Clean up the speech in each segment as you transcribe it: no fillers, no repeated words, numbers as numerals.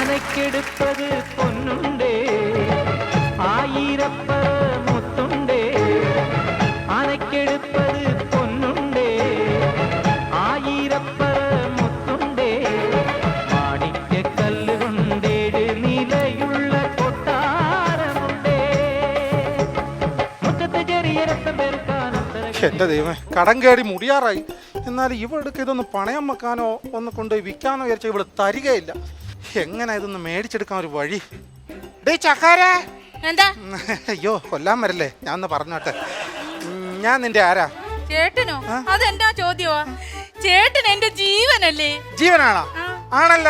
അനക്കെടുപ്പത് പൊന്നുണ്ടേ ആയിരപ്പറ മുത്തുണ്ടേ അനക്കെടുപ്പത് പൊന്നുണ്ടേ ആയിരപ്പറ മുത്തുണ്ടേ മാണിക്യക്കല്ല് കൊണ്ടേഴ് നിലയുള്ള കൊട്ടാരമുണ്ടേ മുറ്റത്ത് ചെറിയ രക്തം പെരുക്കാനും. എന്റെ ദൈവമേ, കടം കേടി മുടിയാറായി. എന്നാലും ഇവൾക്ക് ഇതൊന്ന് പണയം വെക്കാനോ ഒന്ന് കൊണ്ട് വിൽക്കാനോ വിചാരിച്ചാൽ ഇവിടെ തരികയില്ല. എങ്ങനെ ഇതൊന്ന് മേടിച്ചെടുക്കാൻ ഒരു വഴി? ഡേ ചക്കാരേ, എന്താ? അയ്യോ കൊല്ലാൻ വരല്ലേ, ഞാൻ ഒന്ന് പറഞ്ഞോട്ടെ. ഞാൻ നിന്റെ ആരാ? ചേട്ടനോ? അതെന്താ ചോദ്യമാ? ചേട്ടൻ എന്റെ ജീവനല്ലേ? ജീവനാണോ? ആണല്ല.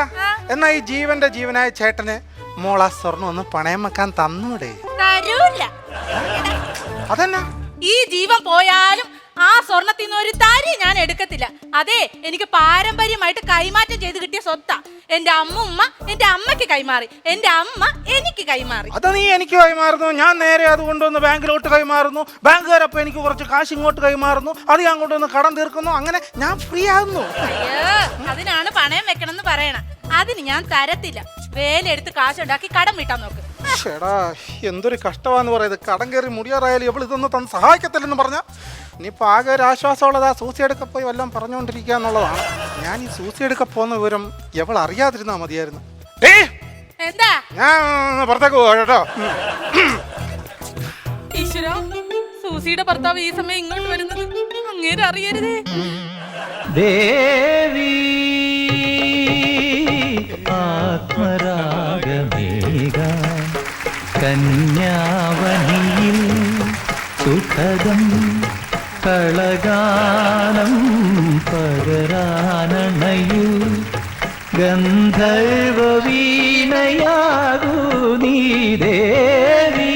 എന്നാ ഈ ജീവന്റെ ജീവനായ ചേട്ടന് മോളാ സ്വർണ്ണം ഒന്ന് പണയം വെക്കാൻ തന്നൂടെ? തരൂല്ല. അതെന്നാ? ഈ ജീവൻ പോയാലും ആ സ്വർണത്തിൽ നിന്ന് ഒരു തരി ഞാൻ എടുക്കത്തില്ല. അതെ, എനിക്ക് പാരമ്പര്യമായിട്ട് കൈമാറ്റം ചെയ്ത് കിട്ടിയ സ്വത്താ. എന്റെ അമ്മുമ്മ എന്റെ അമ്മയ്ക്ക് കൈമാറി, എന്റെ അമ്മ എനിക്ക് കൈമാറി. അത് നീ എനിക്ക് കൈമാറുന്നു, ഞാൻ നേരെ അത് കൊണ്ടുവന്ന് ബാങ്കിലോട്ട് കൈമാറുന്നു. ബാങ്കുകാരപ്പോ എനിക്ക് കുറച്ച് കാശ് ഇങ്ങോട്ട് കൈമാറുന്നു, അത് ഞാൻ കൊണ്ടുവന്ന് കടം തീർക്കുന്നു. അങ്ങനെ ഞാൻ ഫ്രീ ആകുന്നു. അയ്യോ, അതിനാണ് പണയം വെക്കണം എന്ന് പറയണ. അതിന് ഞാൻ തരത്തില്ല. വേലെടുത്ത് കാശുണ്ടാക്കി കടം വീട്ടാൻ നോക്ക്. ചേടാ, എന്തൊരു കഷ്ടമാന്ന് പറയുന്നത്. കടം കയറി മുടിയാറായാലും എവിടെ ഇതൊന്നും തന്ന് സഹായിക്കത്തില്ലെന്ന് പറഞ്ഞാൽ ഇനിയിപ്പോൾ ആകെ ഒരു ആശ്വാസമുള്ളത് ആ സൂസി എടുക്ക പോയി വല്ലതും പറഞ്ഞുകൊണ്ടിരിക്കുക എന്നുള്ളതാണ്. ഞാൻ ഈ സൂസി എടുക്ക പോകുന്ന വിവരം എവൾ അറിയാതിരുന്നാ മതിയായിരുന്നു. എന്താ? ഞാൻ പുറത്തേക്ക് പോവാ കേട്ടോ. ഈശ്വര, സൂസിയുടെ ഭർത്താവ് ഈ സമയം ഇങ്ങോട്ട് വരുന്നത് അങ്ങേരെ അറിയരുതേ. ദേവി ആത്മരാഗമേഘ കന്യാവനിയിൽ സുഖദം കളഗാനം പകരാനണയു ഗന്ധർവ വീണയാകൂ നീ ദേവി.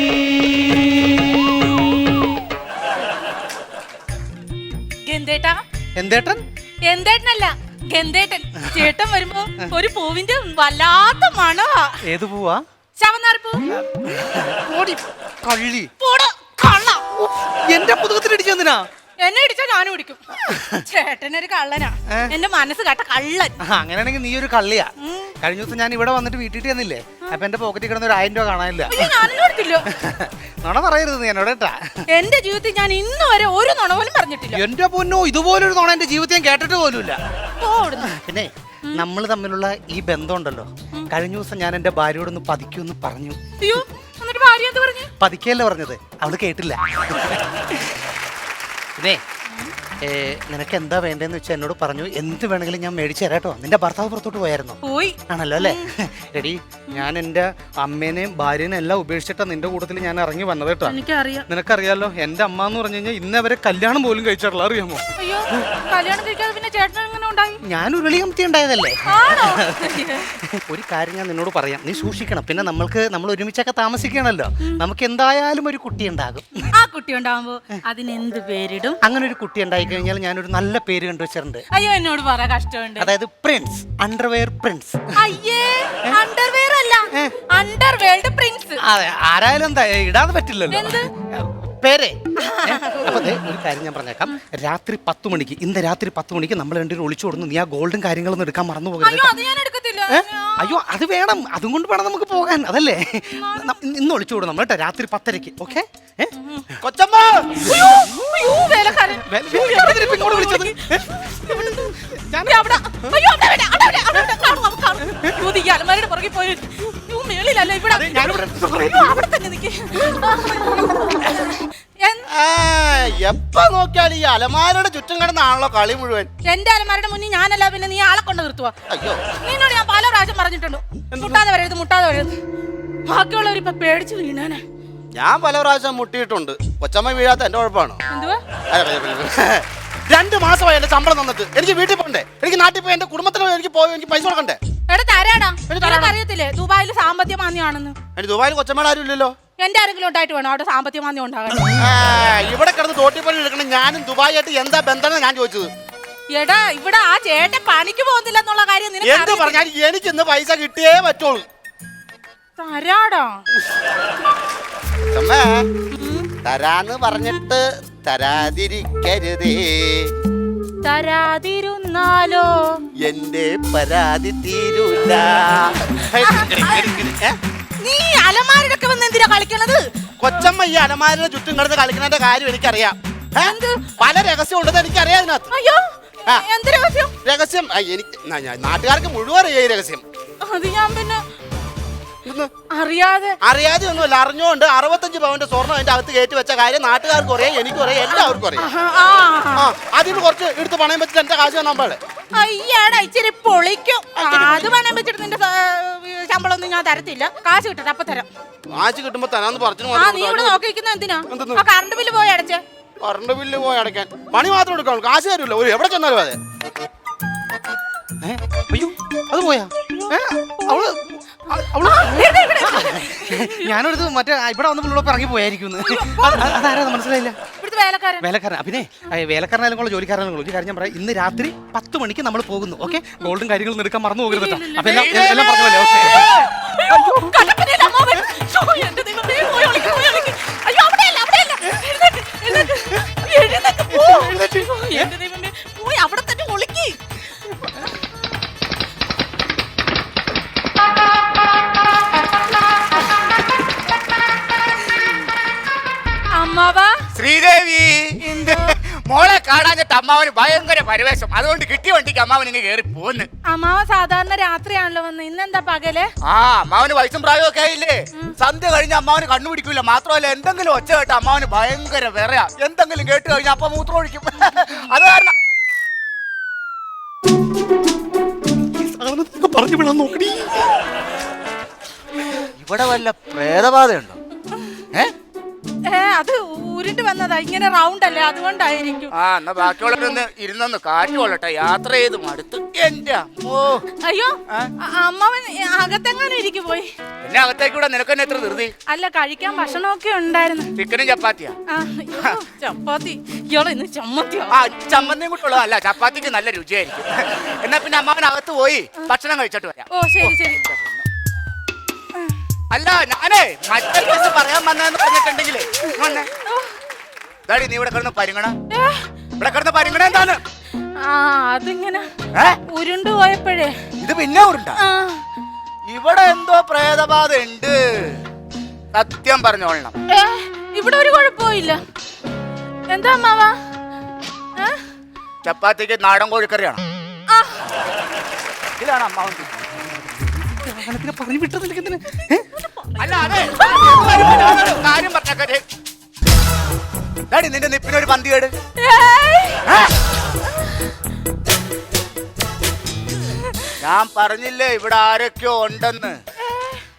ഗന്ധേട്ടാ? എന്തേട്ടൻ? എന്തേട്ടനല്ല, ഗന്ധേട്ടൻ. ചേട്ടൻ വരുമ്പോ ഒരു പൂവിന്റെ വല്ലാത്ത മണവാ. ഏത് പൂവാ? ചവന്നാർപ്പൂ. കള്ളി. കള്ള. എന്റെ പുതുകത്തിലിടിച്ചു എന്തിനാ? എന്നെ ഇടിച്ചാ ഞാനും ഇടിക്കും. ചേട്ടനൊരു കള്ളനാ, എന്റെ മനസ്സ് കേട്ട കള്ളൻ. അങ്ങനെയാണെങ്കിൽ നീ ഒരു കള്ളിയാ. കഴിഞ്ഞ ദിവസം ഞാൻ ഇവിടെ വന്നിട്ട് വീട്ടിൽ ചെന്നില്ലേ, അപ്പൊ എന്റെ പോക്കറ്റിൽ കിടന്ന ഒരു 1000 രൂപ കാണാനില്ല. നുണ പറയരുത് നീ എന്നോട് കേട്ടാ. എന്റെ ജീവിതത്തിൽ ഞാൻ ഇന്ന് വരെ ഒരു നുണ പോലും പറഞ്ഞിട്ടില്ല. എന്റെ പൊന്നോ, ഇതുപോലൊരു നുണ എന്റെ ജീവിതത്തിൽ ഞാൻ കേട്ടിട്ട് പോലുമില്ല. പിന്നെ നമ്മൾ തമ്മിലുള്ള ഈ ബന്ധം ഉണ്ടല്ലോ, കഴിഞ്ഞ ദിവസം ഞാൻ എന്റെ ഭാര്യയോടൊന്ന് പതിക്കൊന്ന് പറഞ്ഞു. പതിക്കല്ലേ പറഞ്ഞത്, അവള് കേട്ടില്ല. പിന്നെ നിനക്ക് എന്താ വേണ്ടതെന്ന് വെച്ചാൽ എന്നോട് പറഞ്ഞു. എന്ത് വേണമെങ്കിലും ഞാൻ മേടിച്ചു തരാട്ടോ. നിന്റെ ഭർത്താവ് പുറത്തോട്ട് പോയായിരുന്നു? പോയി. ആണല്ലോ അല്ലേ? എടി, ഞാൻ എന്റെ അമ്മേനെയും ഭാര്യനെയും എല്ലാം ഉപേക്ഷിച്ചിട്ടാ നിന്റെ കൂട്ടത്തിൽ ഞാൻ ഇറങ്ങി വന്നത് കേട്ടോ. നിനക്കറിയാലോ, എന്റെ അമ്മ എന്ന് പറഞ്ഞു കഴിഞ്ഞാൽ ഇന്നവരെ കല്യാണം പോലും കഴിച്ചിട്ടുള്ള, അറിയാമോ? ഞാൻ ഉരുളി കമത്തി ഉണ്ടായതല്ലേ. ഒരു കാര്യം ഞാൻ നിന്നോട് പറയാം, നീ സൂക്ഷിക്കണം. പിന്നെ നമ്മൾ ഒരുമിച്ചൊക്കെ താമസിക്കണല്ലോ, നമുക്ക് എന്തായാലും ഒരു കുട്ടി ഉണ്ടാകും. ആ കുട്ടി ഉണ്ടാകുമ്പോ അതിനെന്ത് പേരിടും? അങ്ങനെ ഒരു കുട്ടി ഉണ്ടായി കഴിഞ്ഞാൽ ഞാനൊരു നല്ല പേര് കണ്ടുവച്ചിട്ടുണ്ട്. അയ്യോ, എന്നോട് പറ, കഷ്ടമുണ്ട്. അതായത് പ്രിൻസ്, അണ്ടർവെയർ പ്രിൻസ്. അയ്യേ, അണ്ടർവെയർ അല്ല, അണ്ടർവേൾഡ് പ്രിൻസ്. അതെ, ആരായാലും എന്താ ഇടാതെ പറ്റില്ലല്ലോ പേരെ. അപ്പൊ ഒരു കാര്യം ഞാൻ പറഞ്ഞേക്കാം, രാത്രി 10 മണിക്ക്, ഇന്ന് രാത്രി 10 മണിക്ക് നമ്മൾ രണ്ടുപേരും ഒളിച്ചു കൊടുന്നു. നീ ആ ഗോൾഡും കാര്യങ്ങളൊന്നും എടുക്കാൻ മറന്നു പോകരുത്. അയ്യോ, അത് വേണം, അതും കൊണ്ട് വേണം നമുക്ക് പോകാൻ. അതല്ലേ, ഇന്ന് ഒളിച്ചു കൊടുക്കും നമ്മൾ കേട്ടോ, രാത്രി 10:30. ഓക്കെ? കൊച്ചമ്മ, ഇങ്ങോട്ട് വിളിച്ചത് എപ്പ നോക്കിയാലും ഈ അലമാരയുടെ ചുറ്റും കിടന്നാണല്ലോ കളി മുഴുവൻ. എന്റെ അലമാരയുടെ മുന്നിൽ ഞാനല്ല, പിന്നെ നീ ആളെ കൊണ്ട് നിർത്തുവാ. അയ്യോ, നിന്നോട് ഞാൻ പല പ്രാവശ്യം പറഞ്ഞിട്ടുണ്ട്, മുട്ടാതെ വരരുത്, മുട്ടാതെ വരരുത്. ബാക്കിയുള്ളവരിപ്പൊ പേടിച്ചു വീണാനെ. ഞാൻ പല പ്രാവശ്യം മുട്ടിയിട്ടുണ്ട്. കൊച്ചമ്മ വീഴാത്ത എന്റെ കുഴപ്പമാണോ? 2 മാസമായി എന്റെ ശമ്പളം തന്നിട്ട്. എനിക്ക് വീട്ടിൽ പോകണ്ടേ? എനിക്ക് നാട്ടിൽ പോയി എന്റെ കുടുംബത്തിന് എനിക്ക് പൈസ കൊടുക്കണ്ടേ? അറിയത്തില്ലേ ദുബായിൽ സാമ്പത്തിക മാന്ദ്യമാണെന്ന്? ദുബായിൽ കൊച്ചമ്മയുടെ ആരും ഇല്ലല്ലോ. എന്റെ ആരെങ്കിലും ഉണ്ടായിട്ട് വേണം അവിടെ സാമ്പത്തിക മാന്ദ്യം ഉണ്ടാകാൻ. ഇവിടെ കിടന്ന് തോട്ടിപ്പണി എടുക്കണം. ഞാനും ദുബായിട്ട് എന്താ ബന്ധം ഞാൻ ചോദിച്ചത്. എടാ, ഇവിടെ ആ ചേട്ടൻ പണിക്ക് പോകുന്നില്ല എന്നുള്ള കാര്യം എന്ത് പറഞ്ഞാൽ എനിക്ക് ഇന്ന് പൈസ കിട്ടിയേ പറ്റുള്ളൂ. തരാടാ. തരാന്ന് പറഞ്ഞിട്ട് തരാതിരിക്കരുതേ. തരാതിരുന്നാലോ? എന്റെ പരാതി തീരൂല. നീ അലമാരൊക്കെ വന്ന് എന്തിനാ കളിക്കണത്? കൊച്ചമ്മ ഈ അലമാരിന് ചുറ്റും കിടന്ന് കളിക്കുന്നതിന്റെ കാര്യം എനിക്കറിയാം. പല രഹസ്യം ഉണ്ടെന്ന് എനിക്കറിയാം അതിനകത്ത്. അയ്യോ, എന്ത് രഹസ്യം? രഹസ്യം എനിക്ക് നാട്ടുകാർക്ക് മുഴുവൻ അറിയാം ഈ രഹസ്യം. അത് ഞാൻ പിന്നെ അറിയാതെ ഒന്നുമല്ല, അറിഞ്ഞോണ്ട് 65 പവന്റെ സ്വർണ്ണം അതിന്റെ അകത്ത് കയറ്റി വെച്ച കാര്യം നാട്ടുകാർക്കും അറിയാം, എനിക്കും അറിയാം, എല്ലാവർക്കും അറിയാം. അതിന് കുറച്ച് എടുത്ത് പണയം വെച്ചിട്ട് എന്റെ കാശ് തന്നാ അയ്യാടാ ഇച്ചിരി പൊളിക്കും. അത് പണയം വെച്ചിട്ട് നിന്റെ ശമ്പളം ഒന്നും ഞാൻ തരത്തില്ല. കാശ് കിട്ടട്ടെ, അപ്പൊ തരാം. കാശ് കിട്ടുമ്പോ തരാന്ന് പറഞ്ഞു. നീ ഇവിടെ നോക്കിക്കുന്ന എന്തിനാ? കറണ്ട് ബില്ല് പോയി അടച്ചേ. കറണ്ട് ബില്ല് പോയി അടയ്ക്കാൻ പണി മാത്രം എടുക്കണം, കാശ് തരൂല്ല. ഒരു എവിടെ ചെന്നാലും അതെ. അയ്യോ, അത് പോയാ? ഞാനൊരു മറ്റേ ഇവിടെ വന്നപ്പോൾ ഇറങ്ങി പോയായിരിക്കും. അതാരാ മനസ്സിലായില്ല? വേലക്കാരൻ. പിന്നെ വേലക്കാരനായാലും കൊള്ളു, ജോലിക്കാരനായാലും കൊള്ളു. ഒരു കാര്യം ഞാൻ പറയാം, ഇന്ന് രാത്രി 10 മണിക്ക് നമ്മൾ പോകുന്നു. ഓക്കെ, ഗോൾഡും കാര്യങ്ങളും എടുക്കാൻ മറന്നു പോകരുത് കേട്ടോ. അപ്പൊ എല്ലാം പറഞ്ഞല്ലേ? അവിടെ തന്നെ ഒളിക്കി. ശ്രീദേവി, മോളെ കാണാഞ്ഞിട്ട് അമ്മാവന് ഭയങ്കര പരിവേഷം. അതുകൊണ്ട് കിട്ടിയ വണ്ടിക്ക് അമ്മാവൻ ഇങ്ങ് കയറി പോന്ന്. അമ്മാവ സാധാരണ രാത്രിയാണല്ലോ വന്ന്, ഇന്നെന്താ പകല്? അമ്മാവന് വയസ്സും പ്രായമൊക്കെ ആയില്ലേ. സന്ധ്യ കഴിഞ്ഞ അമ്മാവന് കണ്ണുപിടിക്കൂല. മാത്രമല്ല എന്തെങ്കിലും ഒച്ച കേട്ട അമ്മാവന് ഭയങ്കര വിറയാ. എന്തെങ്കിലും കേട്ട് കഴിഞ്ഞാൽ അപ്പൊ മൂത്രം ഒഴിക്കും. അത് കാരണം പറഞ്ഞു വിടാൻ നോക്കടി. ഇവിടെ വല്ല പ്രേതബാധയുണ്ടോ? അത് ഉരുണ്ട് വന്നതാ. ഇങ്ങനെ റൗണ്ട് അല്ലേ, അതുകൊണ്ടായിരിക്കും. എന്നാ ബാക്കിയുള്ളവരൊന്ന് ഇരുന്നൊന്ന് കാറ്റ് കൊള്ളട്ടെ. യാത്ര ചെയ്ത് മടുത്ത്. എന്റെ അമ്മോ. അയ്യോ, അമ്മാവൻ അകത്തെങ്ങാനും ഇരിക്കു പോയി. എന്നെ അകത്തേക്കൂടെ നിനക്ക് തന്നെ എത്ര ധൃതി? അല്ല, കഴിക്കാൻ ഭക്ഷണമൊക്കെ ഉണ്ടായിരുന്നു. ചിക്കനും ചപ്പാത്തിയാ? ചപ്പാത്തി. ഇയാളെ ഇന്ന് ചമ്മത്തിയോ? ചമ്മന്തിയും കൂട്ടുള്ളൂ. അല്ല, ചപ്പാത്തിക്ക് നല്ല രുചിയായിരിക്കും. എന്നാ പിന്നെ അമ്മാവൻ അകത്ത് പോയി ഭക്ഷണം കഴിച്ചിട്ട് വരാം. ഓ ശരി ശരി. അല്ല, ഞാനേ മറ്റേ കേസ് പറയാൻ വന്നതെന്ന് പറഞ്ഞിട്ടുണ്ടെങ്കിലേ, നീ ഇവിടെ കിടന്ന് പരിങ്ങണ. ഇവിടെ കിടന്ന് പരിങ്ങണ എന്താണ്? അതിങ്ങനെ ഉരുണ്ടു പോയപ്പോഴേ. ഇത് പിന്നെ ഉരുണ്ട? ഇവിടെ എന്തോ പ്രേതബാധ ഉണ്ട്. സത്യം പറഞ്ഞോളണം. ഇവിടെ ഒരു കുഴപ്പമില്ല. എന്താ അമ്മാവ? ചപ്പാത്തിക്ക് നാടൻ കോഴിക്കറിയാണോ? ഇതാണ് അമ്മാവൻ. പറഞ്ഞു വിട്ടതിന് അല്ല, അതെ കാര്യം പറഞ്ഞേ. നിന്റെ നിപ്പിനൊരു പന്തികേട്. ഞാൻ പറഞ്ഞില്ലേ ഇവിടെ ആരൊക്കെയോ ഉണ്ടെന്ന്.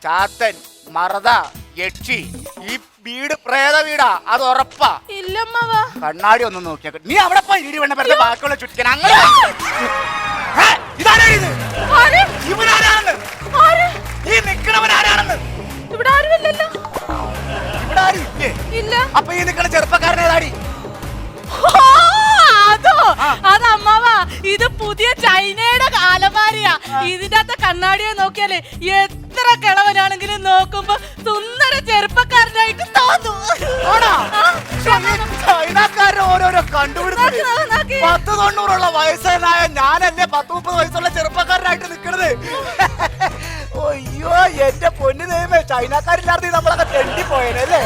ചാത്തൻ, മറത, യക്ഷി. ഈ വീട് പ്രേത വീടാ, അത് ഉറപ്പാ. ഇല്ലമ്മാവാ. കണ്ണാടി ഒന്ന് നോക്കിയാ. നീ അവിടെ പോയി ഇടി വേണ്ട പറഞ്ഞ ബാക്കിയുള്ള ചുറ്റിക്കാൻ. അങ്ങനെ ഇതാരാ ഇത്? ഇവനാരാണെന്ന്? ഈ നിക്കണവൻ ആരാണെന്ന്? ഇവിടെ ആരുമില്ലല്ലോ. ഇവിടെ ആരും ഇല്ലേ? ഇല്ല. അപ്പൊ ഈ നിക്കണ ചെറുപ്പക്കാരനേതാടി? അതോ, അത് അമ്മാവാ, ഇത് പുതിയ ചൈനയുടെ അലമാരിയാ. ഇതിന്റെ അകത്തെ കണ്ണാടിയെ നോക്കിയാലേ എത്ര കിളവനാണെങ്കിലും നോക്കുമ്പോ സുന്ദര ചെറുപ്പക്കാരനായിട്ട് തോന്നും. ചൈനക്കാരൻ ഓരോരോ കണ്ടുപിടുത്തം. 10-90 വയസ്സനായ ഞാനല്ലേ 10-30 വയസ്സുള്ള ചെറുപ്പക്കാരനായിട്ട് നിക്കണത്. അയ്യോ എന്റെ പൊന്നു ദൈവമേ, ചൈനക്കാരില്ലാതെ നമ്മളൊക്കെ തെണ്ടിപ്പോയനല്ലേ.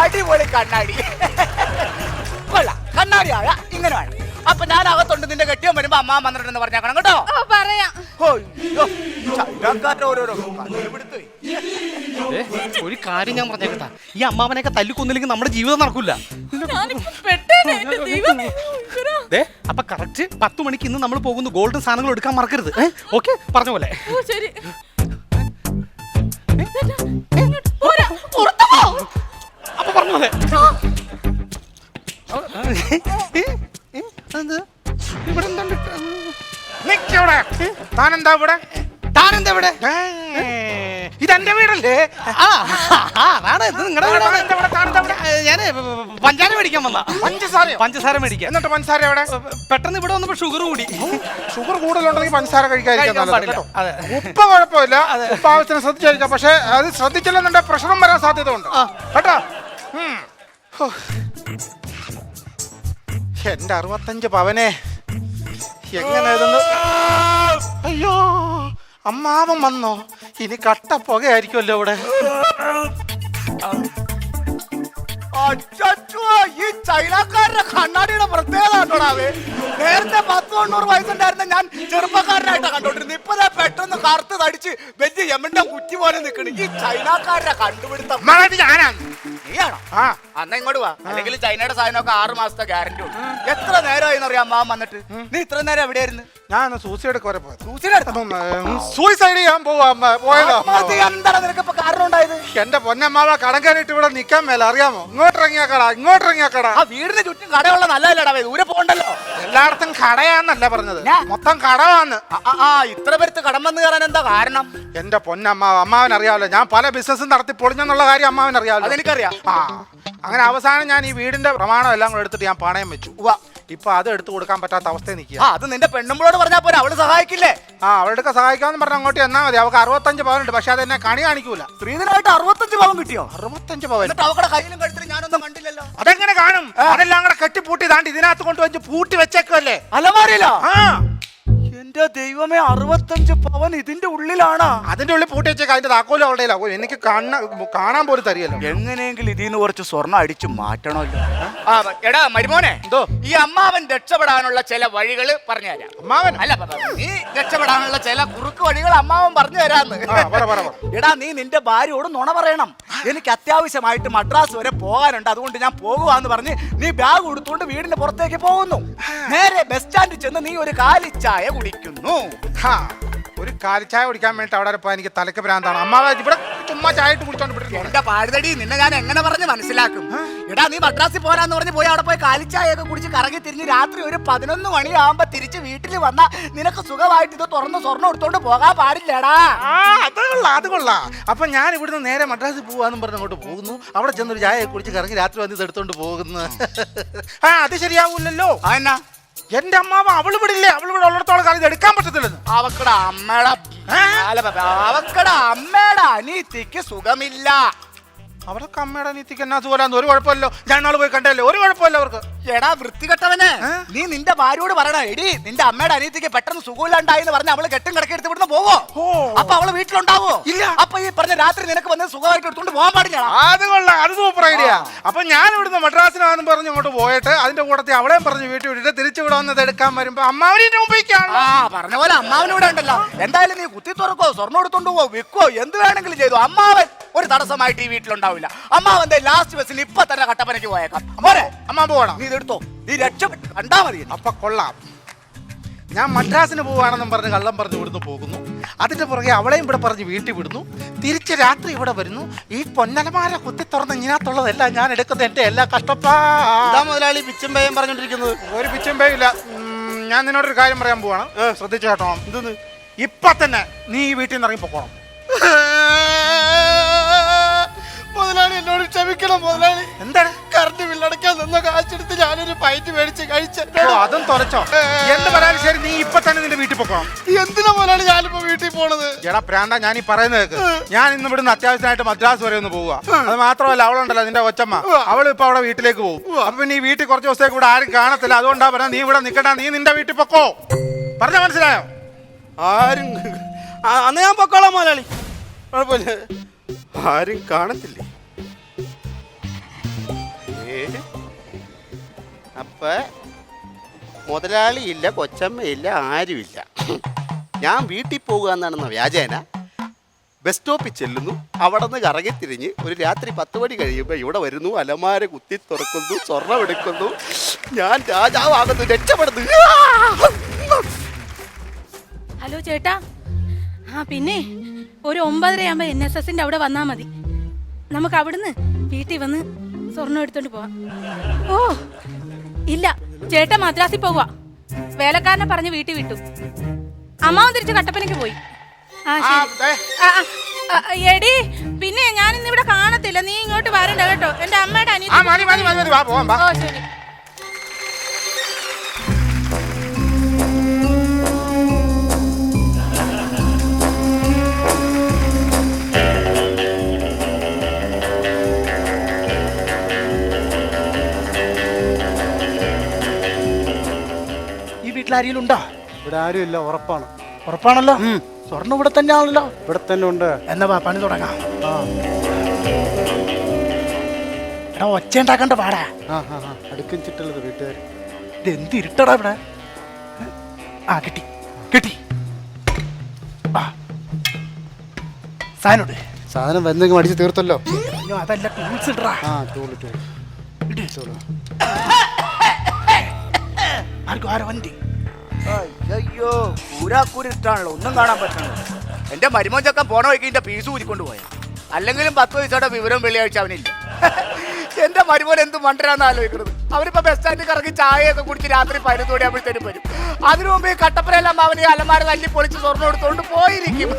അടിപൊളി കണ്ണാടി. കൊള്ളാം, കണ്ണാടി ആയ ഇങ്ങനെ വേണം. അപ്പൊ ഞാൻ അകത്തുണ്ട്, നിന്റെ കെട്ടിയോ വരുമ്പോ അമ്മ വന്നിട്ടുണ്ടെന്ന് പറഞ്ഞേക്കണം കേട്ടോ. പറയാം. ചൈനക്കാരുടെ ഓരോരോ കണ്ടുപിടുത്തേ. ഒരു കാര്യം ഞാൻ പറഞ്ഞേക്കട്ടാ, ഈ അമ്മാവനെയൊക്കെ തല്ലിക്കൊന്നില്ലെങ്കിൽ നമ്മുടെ ജീവിതം നടക്കൂല. അപ്പൊ കറക്റ്റ് 10 മണിക്ക് ഇന്ന് നമ്മൾ പോകുന്നു. ഗോൾഡൻ സാധനങ്ങൾ എടുക്കാൻ മറക്കരുത്. ഓക്കെ, പറഞ്ഞ പോലെ. അപ്പൊ പറഞ്ഞ പോലെ. ഇവിടെ താനെന്താ ഇവിടെ? താനെന്താ ഇവിടെ? ഇതെന്റെ വീടല്ലേ? ഞാന് പഞ്ചാര മേടിക്കാൻ വന്ന. പഞ്ചസാര മേടിക്കാൻ. എന്നിട്ട് പഞ്ചസാര എവിടെ? പെട്ടെന്ന് ഇവിടെ വന്നപ്പോ ഷുഗർ കൂടി. ഷുഗർ കൂടുതലുണ്ടെങ്കിൽ പഞ്ചസാര കഴിക്കാതിരിക്കാൻ പാടില്ല. ഉപ്പ് കുഴപ്പമില്ല, ഉപ്പ് ആവശ്യത്തിന് ശ്രദ്ധിച്ചായിരിക്കാം. പക്ഷെ അത് ശ്രദ്ധിച്ചില്ലെന്നുണ്ടെങ്കിൽ പ്രശ്നം വരാൻ സാധ്യത ഉണ്ട് കേട്ടോ. എന്റെ 65 പവനെ എങ്ങനെ ഇതൊന്ന് അയ്യോ അമ്മാവൻ വന്നോ ഇനി കട്ട പുകയായിരിക്കുമല്ലോ ഇവിടെ അച്ചോ, ഈ ചൈനക്കാരുടെ കണ്ണാടിയുടെ പ്രത്യേകത കണ്ടോടാവേ. നേരത്തെ 10-90 വയസ്സുണ്ടായിരുന്ന ഞാൻ ചെറുപ്പക്കാരനായിട്ടാ കണ്ടോണ്ടിരുന്നത്. ഇപ്പതാ പെട്ടെന്ന് കറുത്ത് തടിച്ച് വലിയ യമണ്ട കുറ്റി പോലെ നിൽക്കണ്. ഈ ചൈനക്കാരുടെ കണ്ടുപിടുത്തം നീയാണോ? ആ അന്ന ഇങ്ങോട്ട് വാ. അല്ലെങ്കിൽ ചൈനയുടെ സാധനമൊക്കെ 6 മാസത്തെ ഗ്യാരണ്ടി ഉണ്ട്. എത്ര നേരമായി അറിയാം അമ്മാവൻ വന്നിട്ട്? നീ ഇത്ര നേരം എവിടെയായിരുന്നു? ഞാൻ സൂസൈഡ് വരെ പോയത് സൂയിസൈഡ് ചെയ്യാൻ പോയതാ എന്താണ് നിനക്ക് ഇപ്പൊ കാരണം ഉണ്ടായത്? എന്റെ പൊന്നമ്മാവ കടം കയറിയിട്ട് ഇവിടെ നിക്കാൻ മേല അറിയാമോ? ഇങ്ങോട്ടിറങ്ങിയ കട ആ വീടിന് ചുറ്റും കടയുള്ള നല്ലതല്ലടാ, ദൂരെ പോകണ്ടല്ലോ. എല്ലായിടത്തും കടയാന്നല്ല പറഞ്ഞത്, ഞാൻ- മൊത്തം കടവാന്ന്. ഇത്ര പേർക്ക് കടം വന്ന് കയറാൻ എന്താ കാരണം? എന്റെ അമ്മാവൻ അറിയാമല്ലോ, ഞാൻ പല ബിസിനസ്സും നടത്തി പൊളിഞ്ഞെന്നുള്ള കാര്യം അമ്മാവൻ അറിയാമല്ലോ. അതെനിക്കറിയാം. ആ അങ്ങനെ അവസാനം ഞാൻ ഈ വീടിന്റെ പ്രമാണം എല്ലാം കൂടെ എടുത്തിട്ട് ഞാൻ പണയം വെച്ചു. ഇപ്പൊ അത് എടുത്തു കൊടുക്കാൻ പറ്റാത്ത അവസ്ഥയിൽ നിൽക്കുക. അത് നിന്റെ പെണ്ണുമ്പോഴോട് പറഞ്ഞാ പോരാ, അവള് സഹായിക്കില്ലേ? അവളുടെ സഹായിക്കാന്ന് പറഞ്ഞ അങ്ങോട്ട് എന്നാ മതി. അവൾക്ക് 65 പവനുണ്ട്, പക്ഷെ അത് എന്നെ കണി കാണിക്കൂല. സ്ത്രീധനായിട്ട് 65 പവൻ കിട്ടിയോ? 65 പവൻ. എന്നിട്ട് അവക്കടെ കയ്യിലും കഴുത്തിലും ഞാനൊന്നും കണ്ടില്ലല്ലോ. അതെങ്ങനെ കാണും? അതെല്ലാം കൂടെ കെട്ടിപ്പൂട്ടി താണ്ടി ഇതിനകത്ത് കൊണ്ടുവച്ച് പൂട്ടി വെച്ചേക്കല്ലേ അലമാരിയിലോ? ആ എന്റെ ദൈവമേ, 65 പവൻ ഇതിന്റെ ഉള്ളിലാണോ? അതിന്റെ ഉള്ളിൽ പൂട്ടി വെച്ചേക്ക. അതിന്റെ താക്കോലും അവിടെ എനിക്ക് കാണാൻ പോലും തരികല്ലോ. എങ്ങനെയെങ്കിലും ഇതിന്ന് കുറച്ച് സ്വർണ്ണം അടിച്ചു മാറ്റണമല്ലോ. എടാ മരുമോനെ, എന്തോ? ഈ അമ്മാവൻ രക്ഷപ്പെടാനുള്ള ചില വഴികൾ പറഞ്ഞു തരാം. അമ്മാവൻ അല്ല, നീ രക്ഷപ്പെടാനുള്ള ചില കുറുക്ക് വഴികൾ അമ്മാവൻ പറഞ്ഞു തരാന്ന്. എടാ, നീ നിന്റെ ഭാര്യയോട് നുണ പറയണം. എനിക്ക് അത്യാവശ്യമായിട്ട് മദ്രാസ് വരെ പോകാനുണ്ട്, അതുകൊണ്ട് ഞാൻ പോകുവാന്ന് പറഞ്ഞ് നീ ബാഗ് കൊടുത്തുകൊണ്ട് വീടിന്റെ പുറത്തേക്ക് പോകുന്നു. നേരെ ബസ് സ്റ്റാൻഡിൽ ചെന്ന് നീ ഒരു കാലിച്ചായ കുടിക്കുന്നു. ഒരു കാലിച്ചായ കുടിക്കാൻ വേണ്ടി അവിടെ വരെ പോയാൽ എനിക്ക് തലക്ക് ഭ്രാന്താണ്. അമ്മാവ ഇവിടെ ചുമ്മാ ചായ ഇട്ട് കുടിച്ചോണ്ട് എന്റെ പാഴുതടി, നിന്നെ ഞാൻ എങ്ങനെ പറഞ്ഞ് മനസ്സിലാക്കും? എടാ, നീ മദ്രാസിൽ പോരാന്ന് പറഞ്ഞ് പോയി അവിടെ പോയി കാലിച്ചായൊക്കെ കുടിച്ച് കറങ്ങി തിരിഞ്ഞ് രാത്രി ഒരു 11 മണിയാകുമ്പോ തിരിച്ച് വീട്ടിൽ വന്നാ നിനക്ക് സുഖമായിട്ട് ഇത് തുറന്ന് സ്വർണ്ണം എടുത്തോണ്ട് പോകാൻ പാടില്ലടാ. അത് കൊള്ളാം. അപ്പൊ ഞാൻ ഇവിടുന്ന് നേരെ മദ്രാസിൽ പോവാന്നും പറഞ്ഞ് അങ്ങോട്ട് പോകുന്നു. അവിടെ ചെന്നൊരു ചായ കുടിച്ച് കറങ്ങി രാത്രി വന്ന് ഇത് എടുത്തോണ്ട് പോകുന്നു. അത് ശരിയാവൂലല്ലോ. എന്നാ എന്റെ അമ്മാവ അവള് വിടില്ലേ? അവള് ഇവിടെ ഉള്ളിടത്തോളം കാലം ഇത് എടുക്കാൻ പറ്റത്തില്ലെന്ന്. അവക്കട അമ്മയുടെ അനീതിക്ക് സുഖമില്ല. അവർക്ക് അമ്മയുടെ അനിയത്തിക്ക് എന്നാ സുഖമില്ലാന്ന് ഒരു കുഴപ്പമില്ലോ. ഞാൻ നാളെ പോയി കണ്ടല്ലേ, ഒരു കുഴപ്പമില്ല അവർക്ക്. എടാ വൃത്തികെട്ടവനെ, നീ നിന്റെ ഭാര്യയോട് പറയണ, എടി നിന്റെ അമ്മയുടെ അനിയത്തിക്ക് പെട്ടെന്ന് സുഖമില്ലാണ്ടായി എന്ന് പറഞ്ഞ അവള് കെട്ടും കിടക്കെടുത്ത് ഇവിടുന്ന് പോവോ? അപ്പൊ അവള് വീട്ടിലുണ്ടാവോ? ഇല്ല. അപ്പൊ ഈ പറഞ്ഞ രാത്രി നിനക്ക് വന്ന് സുഖമായിട്ട് എടുത്തോണ്ട് പോകാൻ പാടില്ല. അത് കൊള്ളാം, അത് സൂപ്പർ ഐഡിയ. അപ്പൊ ഞാൻ ഇവിടുന്ന് മദ്രാസിനാണെന്ന് പറഞ്ഞ് അങ്ങോട്ട് പോയിട്ട് അതിന്റെ കൂട്ടത്തിൽ അവളെയും പറഞ്ഞ് വീട്ടിൽ വിട്ടിട്ട് തിരിച്ചു ഇവിടെ വന്നത് എടുക്കാൻ വരുമ്പോ അമ്മാവനെ മുമ്പിക്കാണ്. പറഞ്ഞ പോലെ അമ്മാവനൂടെ ഉണ്ടല്ലോ. എന്തായാലും നീ കുത്തി തുറക്കോ, സ്വർണ്ണം എടുത്തോണ്ട് പോവോ, വിൽക്കോ, എന്ത് വേണമെങ്കിലും ചെയ്തു, അമ്മാവൻ ഒരു തടസ്സമായിട്ട് ഈ വീട്ടിലുണ്ടാവില്ല. അമ്മാവന്റെ ലാസ്റ്റ് ബസ്സിന് ഇപ്പൊ തന്നെ കട്ടപ്പനയ്ക്ക് പോയേക്കാം. അമ്മ പോകണം, നീ ഇതെടുത്തോ, നീ രക്ഷപ്പെട്ട് കണ്ടാ മതി. അപ്പൊ കൊള്ളാം. ഞാൻ മദ്രാസിന് പോവാണെന്നും പറഞ്ഞ് കള്ളം പറഞ്ഞ് ഇവിടുന്ന് പോകുന്നു. അതിന്റെ പുറകെ അവളെയും ഇവിടെ പറഞ്ഞ് വീട്ടിൽ വിടുന്നു. തിരിച്ച് രാത്രി ഇവിടെ വരുന്നു. ഈ പൊന്നലമാര കുത്തി തുറന്ന് ഇതിനകത്തുള്ളതെല്ലാം ഞാൻ എടുക്കുന്നത് എന്റെ എല്ലാ മുതലാളി പിച്ചും പേയും പറഞ്ഞോണ്ടിരിക്കുന്നത്. ഒരു പിച്ചും പേയില്ല. ഞാൻ നിന്നോടൊരു കാര്യം പറയാൻ പോവാണ്, ശ്രദ്ധിച്ചു കേട്ടോ. എന്തെന്ന്? ഇപ്പൊ തന്നെ നീ ഈ വീട്ടിൽ നിന്ന് ഇറങ്ങി പോകണം. മുതലാളി എന്നോട് ക്ഷമിക്കണം മുതലാളി. എന്താണ്? കറണ്ട് ബില്ലടക്കാൻ നിന്ന കാശെടുത്ത് ഞാനൊരു പൈറ്റ് മേടിച്ച് കഴിച്ചോ. അതും തുറച്ചോ? എന്ത് പറയാനും ശരി, നീ ഇപ്പൊ തന്നെ നിന്റെ വീട്ടിൽ പോകണം. എന്തിനാ മുതലാളി ഞാനിപ്പോ വീട്ടിൽ പോണത്? എടാ പ്രാന്ത, ഞാൻ ഈ പറയുന്നത് കേൾക്ക്. ഞാൻ ഇന്ന് ഇവിടുന്ന് അത്യാവശ്യമായിട്ട് മദ്രാസ് വരെ ഒന്ന് പോവുക. അത് മാത്രമല്ല, അവളുണ്ടല്ലോ നിന്റെ കൊച്ചമ്മ, അവൾ ഇപ്പൊ അവിടെ വീട്ടിലേക്ക് പോകും. അപ്പൊ പിന്നെ ഈ വീട്ടിൽ കുറച്ച് ദിവസത്തേക്ക് ഇവിടെ ആരും കാണത്തില്ല. അതുകൊണ്ടാ പറഞ്ഞ നീ ഇവിടെ നിൽക്കണ്ട, നീ നിന്റെ വീട്ടിൽ പൊക്കോ. പറഞ്ഞ മനസ്സിലായോ? ആരും അന്ന് ഞാൻ പൊക്കോളാം മുതലാളി, കുഴപ്പമില്ല. ആരും കാണത്തില്ലേ? അപ്പൊ മുതലാളിയില്ല, കൊച്ചമ്മയില്ല, ആരുമില്ല. ഞാൻ വീട്ടിൽ പോകുക എന്നാണെന്ന വ്യാജേന ബസ് സ്റ്റോപ്പിൽ ചെല്ലുന്നു. അവിടെ നിന്ന് കറങ്ങിത്തിരിഞ്ഞ് ഒരു രാത്രി 10 മണി കഴിയുമ്പോൾ ഇവിടെ വരുന്നു, അലമാര കുത്തി തുറക്കുന്നു, സ്വർണം എടുക്കുന്നു, ഞാൻ രാജാവാകുന്നു, രക്ഷപ്പെടുന്നു. ഹലോ ചേട്ടാ, പിന്നെ ഒരു 9:30 NSSന്റെ അവിടെ വന്നാ മതി. നമുക്ക് അവിടുന്ന് വീട്ടിൽ വന്ന് സ്വർണം എടുത്തോണ്ട് പോവാം. ഓ ഇല്ല, ചേട്ടാ മദ്രാസിൽ പോകുക. വേലക്കാരനെ പറഞ്ഞ് വീട്ടിൽ വിട്ടു. അമ്മാവൻ തിരിച്ച് കട്ടപ്പനയ്ക്ക് പോയി. എടി, പിന്നെ ഞാൻ ഇന്നിവിടെ കാണത്തില്ല, നീ ഇങ്ങോട്ട് വരണ്ട കേട്ടോ. എന്റെ അമ്മയുടെ അനിയത്തി. ഓ ശരി. ആരെങ്കിലും ഉണ്ടോ? ഇവിടെ ആരും ഇല്ല, ഉറപ്പാണ്. ഉറപ്പാണല്ലോ? സ്വർണ്ണം ഇവിടെ തന്നെയാണല്ലോ. ഇവിടെ തന്നെ ഉണ്ട്. എന്നാ വാ, പണി തുടങ്ങാം. എടാ, ഒച്ച ഉണ്ടാക്കണ്ട പാടാ. അടുക്കും ചിട്ടുള്ളത് വീട്ടുകാർ. ഇത് എന്ത് ഇരുട്ടടാ ഇവിടെ. ആ, കിട്ടി കിട്ടി. ആ, സാധനം സാധനം എന്തെങ്കിലും അടിച്ച് തീർത്തല്ലോ. അതല്ല, ടൂൾസ് ഇടറാ. ആരോ വണ്ടി. അയ്യോ, കൂരാക്കൂരിട്ടാണല്ലോ, ഒന്നും കാണാൻ പറ്റണല്ലോ. എന്റെ മരുമോൻ ചക്കൻ പോണ വഴിക്ക് എന്റെ പീസ് ഊരിക്കൊണ്ട് പോയ. അല്ലെങ്കിലും 10 പൈസയുടെ വിവരം വെള്ളിയാഴ്ച അവനില്ല. എന്റെ മരുമോൻ എന്ത് മണ്ടരാന്ന് ആലോചിക്കുന്നത്. അവരിപ്പോ ബസ് സ്റ്റാൻഡിൽ കറങ്ങി ചായയൊക്കെ കുടിച്ച് രാത്രി 11 മണിയാകുമ്പോഴത്തേനും വരും. അതിനു മുമ്പ് ഈ കട്ടപ്പനയെല്ലാം അവന് അലമാര തല്ലി പൊളിച്ച് സ്വർണ്ണം എടുത്തോണ്ട് പോയിരിക്കും.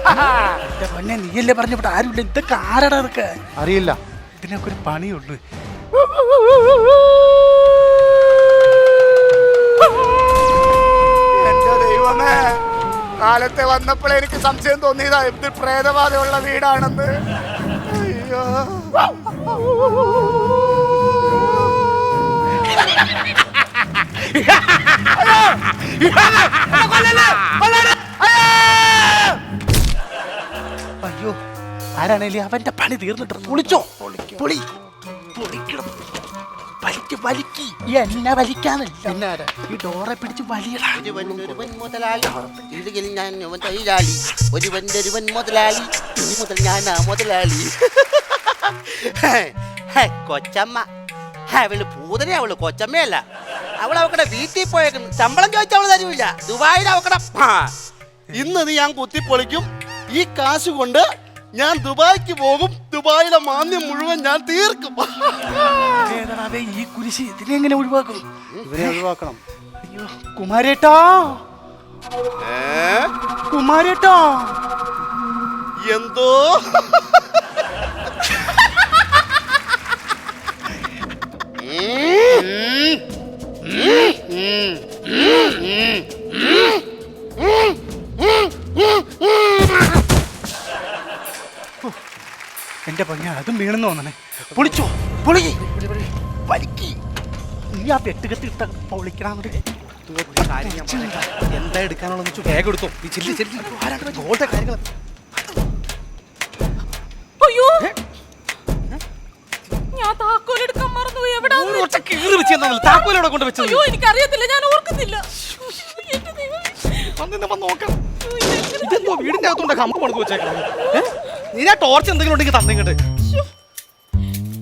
പൊന്നെ, നീയല്ലേ പറഞ്ഞു ഇവിടെ ആരുമില്ല. ഇതൊക്കെ ആരടാ ഇതൊക്കെ? അറിയില്ല. ഇതിനൊക്കെ ഒരു പണിയുള്ളു. എന്റെ ദൈവമേ, കാലത്തെ വന്നപ്പോഴേ എനിക്ക് സംശയം തോന്നിയതാ ഇത് പ്രേതബാധയുള്ള വീടാണെന്ന്. അയ്യോ, അയ്യോ, ആരാണേലും അവന്റെ പണി തീർന്നിട്ട് പൊളിച്ചോ. പൊളി പൊളിക്കണം. വലിക്ക് വലിക്ക്. എന്നെ വലിക്കാനല്ല, ഈ ഡോറെ പിടിച്ച് വലിയടാ. ഒരുവൻ മുതലാളി, ഇതിൽ ഞാൻ തൊഴിലാളി. ഒരുവൻ മുതലാളി, ഇനി മുതൽ ഞാനാ മുതലാളി. കൊച്ചമ്മ അവള് പൂതനെ, അവള് കൊച്ചമ്മയല്ല. അവളവക്കടെ വീട്ടിൽ പോയേക്കുന്നു. ശമ്പളം ചോദിച്ചാൽ അവള് തരൂല്ല. ദുബായിൽ അവക്കടെ ഇന്ന് നീ ഞാൻ കുത്തിപ്പൊളിക്കും. ഈ കാശ് കൊണ്ട് ഞാൻ ദുബായിക്ക് പോകും. ദുബായിലെ മാന്യം മുഴുവൻ ഞാൻ തീർക്കും. ഈ കുരിശ് ഇതിനെങ്ങനെ ഒഴിവാക്കും? ഇവരെ ഒഴിവാക്കണം. അയ്യോ, കുമാരേട്ടാ, കുമാരേട്ടാ. എന്തോ എന്റെ പഞ്ഞ അതും വീണെന്ന് തോന്നണേ. പൊളിച്ചോ, പൊളി വലിക്ക്. നീ ആ വെട്ടുകത്തി ഇട്ട പൊളിക്കണം. എന്താ എടുക്കാനുള്ളത് വേഗം എടുത്തോ. ഗോൾഡ് കാര്യങ്ങൾ. അയ്യോ, ഞാൻ താക്കോലെടുക്കാൻ മറന്നുപോയി. എവിടാ താക്കോലോടെ കൊണ്ട് വെച്ചത്? അയ്യോ, എനിക്കറിയത്തില്ല, ഞാൻ ഓർക്കുന്നില്ല. എന്റെ ദൈവമേ. നോക്കാം. ഇതെന്തോ വീടിന്റെ അകത്തുണ്ട് കമ്പ് പണിത് വെച്ചേക്കുന്നത്. നീ ആ ടോർച്ച് എന്തെങ്കിലും ഉണ്ടെങ്കിൽ തന്നിങ്ങട്ട്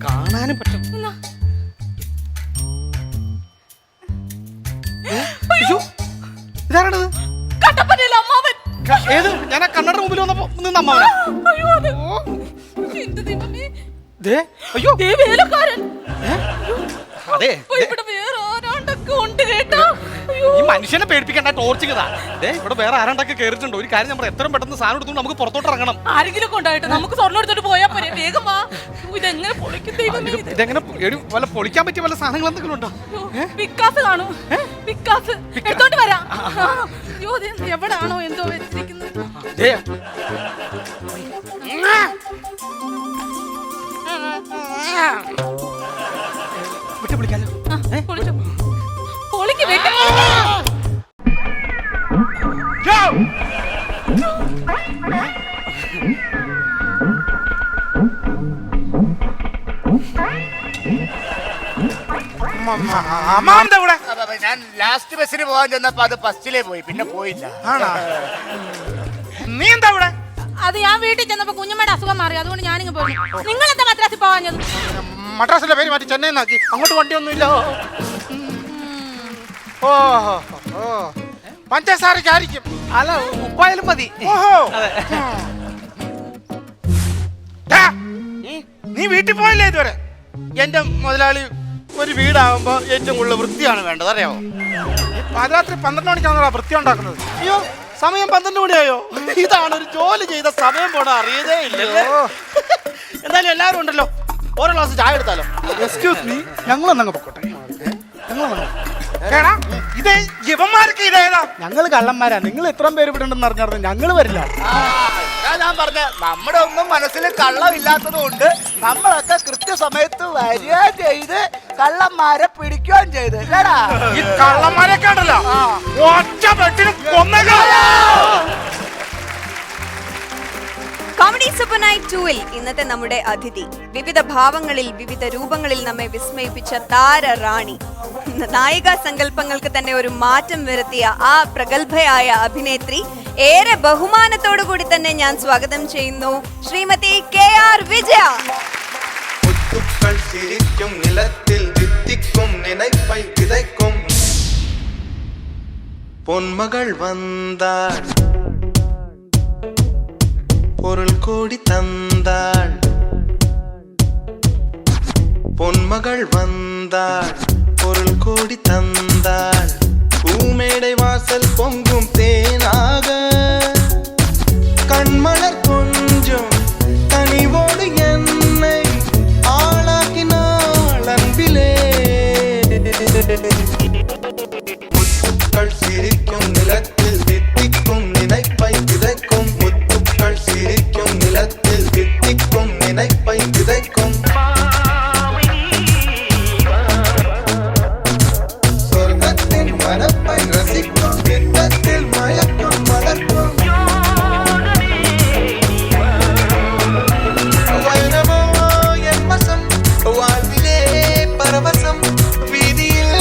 കാണാനും പറ്റും. ഇതാരാണത്? കട്ടപ്പനയിലെ അമ്മാവൻ. ഏത്? ഞാൻ ആ കണ്ണട മുമ്പിൽ വന്നപ്പോ നിന്ന് അമ്മാവനാ? അയ്യോ, അതെ. എന്റെ ദൈവമേ. അയ്യോ, വേലക്കാരൻ. അതെ, ഇവിടെ വേറെ ആരാണ്ടൊക്കെ ഉണ്ട് കേട്ടോ. ഈ മനുഷ്യനെ പേടിപ്പിക്കണ്ട. ടോർച്ച് ഇവിടെ വേറെ ആരാണ്ടൊക്കെ കേറിയിട്ടുണ്ട്. ഒരു കാര്യം നമ്മൾ എത്രയും പെട്ടെന്ന് സാധനം എടുത്തു നമുക്ക് പുറത്തോട്ട് ഇറങ്ങണം. ആരെങ്കിലും കൊണ്ടായിട്ട് നമുക്ക് സ്വർണ്ണം എടുത്തോട്ട് പോയാ പോരെ. വേഗം വാ. ഇതെങ്ങനെ പൊളിക്കും ദൈവമേ. ഇതെങ്ങനെ വല്ല പൊളിക്കാൻ പറ്റിയ വല്ല സാധനങ്ങൾ എന്തെങ്കിലും ഉണ്ടോ? വിക്കാസ് കാണൂ. വിക്കാസ് എടുത്തോണ്ട് വരാം. അയ്യോ, എവിടാണോ എന്തോ വെച്ചിരിക്കുന്നത്. വിട്ട് വിളിക്കാലോ. പൊളിക്ക് വെട്ടി. ഞാൻ ലാസ്റ്റ് ബസ്സിന് പോകാൻ ചെന്നപ്പോ അത് ഫസ്റ്റിലേ പോയി, പിന്നെ പോയില്ല. നീ എന്താ ഇവിടെ? അത് ഞാൻ വീട്ടിൽ ചെന്നപ്പോ കുഞ്ഞമ്മയുടെ അസുഖം മാറി, അതുകൊണ്ട് ഞാനിങ്ങ് പോയി. നിങ്ങൾ എന്താ മദ്രാസിൽ പോകാഞ്ഞത്? മദ്രാസിലെ പേര് മാറ്റി ചെന്നൈ നാക്കി. അങ്ങോട്ട് വണ്ടിയൊന്നുമില്ല. ഓ ഓ, പഞ്ചസാരക്കായിരിക്കും. അല്ല, ഉപ്പായാലും മതി. ഓഹോ, നീ വീട്ടിൽ പോയില്ലേ ഇതുവരെ? എന്റെ മുതലാളി ഒരു വീടാകുമ്പോ ഏറ്റവും കൂടുതൽ വൃത്തിയാണ് വേണ്ടത്, അറിയാമോ? പാതിരാത്രി 12 മണിക്കാണോ വൃത്തി ഉണ്ടാക്കുന്നത്? അയ്യോ, സമയം 12 മണിയായോ? ഇതാണ് ഒരു ജോലി ചെയ്ത സമയം പോണ അറിയതേ ഇല്ലല്ലോ. എന്തായാലും എല്ലാവരും ഉണ്ടല്ലോ, ഓരോ ഗ്ലാസ് ചായ എടുത്താലോ? എക്സ്ക്യൂസ് മീ, ഞങ്ങളൊന്നങ്ങ് പൊക്കോട്ടെ. ഇത് യവന്മാർക്ക് ഇതേതാ? ഞങ്ങൾ കള്ളന്മാരാ. നിങ്ങൾ ഇത്രയും പേര് ഇവിടെ ഉണ്ടെന്ന് അറിഞ്ഞാൽ ഞങ്ങൾ വരില്ല. ഞാൻ പറഞ്ഞ നമ്മുടെ ഒന്നും മനസ്സിൽ കള്ളമില്ലാത്തത് കൊണ്ട് നമ്മളൊക്കെ കൃത്യസമയത്ത് വരികയും ചെയ്ത് കള്ളന്മാരെ പിടിക്കുകയും ചെയ്ത്. ഈ കള്ളന്മാരൊക്കെ ഉണ്ടല്ലോ, ഒറ്റ കോമഡി സൂപ്പർ നൈറ്റ് 2-ൽ ഇന്നത്തെ നമ്മുടെ അതിഥി വിവിധ ഭാവങ്ങളിൽ വിവിധ രൂപങ്ങളിൽ നമ്മെ വിസ്മയിപ്പിച്ച താരറാണി, നായിക സങ്കല്പങ്ങൾക്ക് തന്നെ ഒരു മാറ്റം വരുത്തിയ ആ പ്രഗത്ഭയായ അഭിനേത്രി, ഏറെ ബഹുമാനത്തോടു കൂടി തന്നെ ഞാൻ സ്വാഗതം ചെയ്യുന്നു ശ്രീമതി KR വിജയ. നിലത്തിൽ വിത്തിക്കും നിனைப்பை വിതയ്ക്കും പൊന്മകൾ വந்தாள் பொருள் கோடி தந்தாள் பொன்மகள் வந்தாள் பொருள் கோடி தந்தாள் பூமேடை வாசல் பொங்கும் தேனாக கண்மலர் கொஞ்சம் கனிவோடு என்னை ஆளாக்கினாள் அன்பிலே முத்துக்கள் சிரிக்கும் நிலத்தில் தித்திக்கும் நினைப்பை விதைக்கும் முத்துக்கள் சிரிக்கும் நிலத்தில் தித்திக்கும் நினைப்பை விதைக்கும் சொர்க்கத்தின் மனப்பை ரசிக்கும் பித்தத்தில் மயக்கம் மலர்க்கும் வைரமோ என் வசம் வாழ்விலே பரவசம் வீதியில்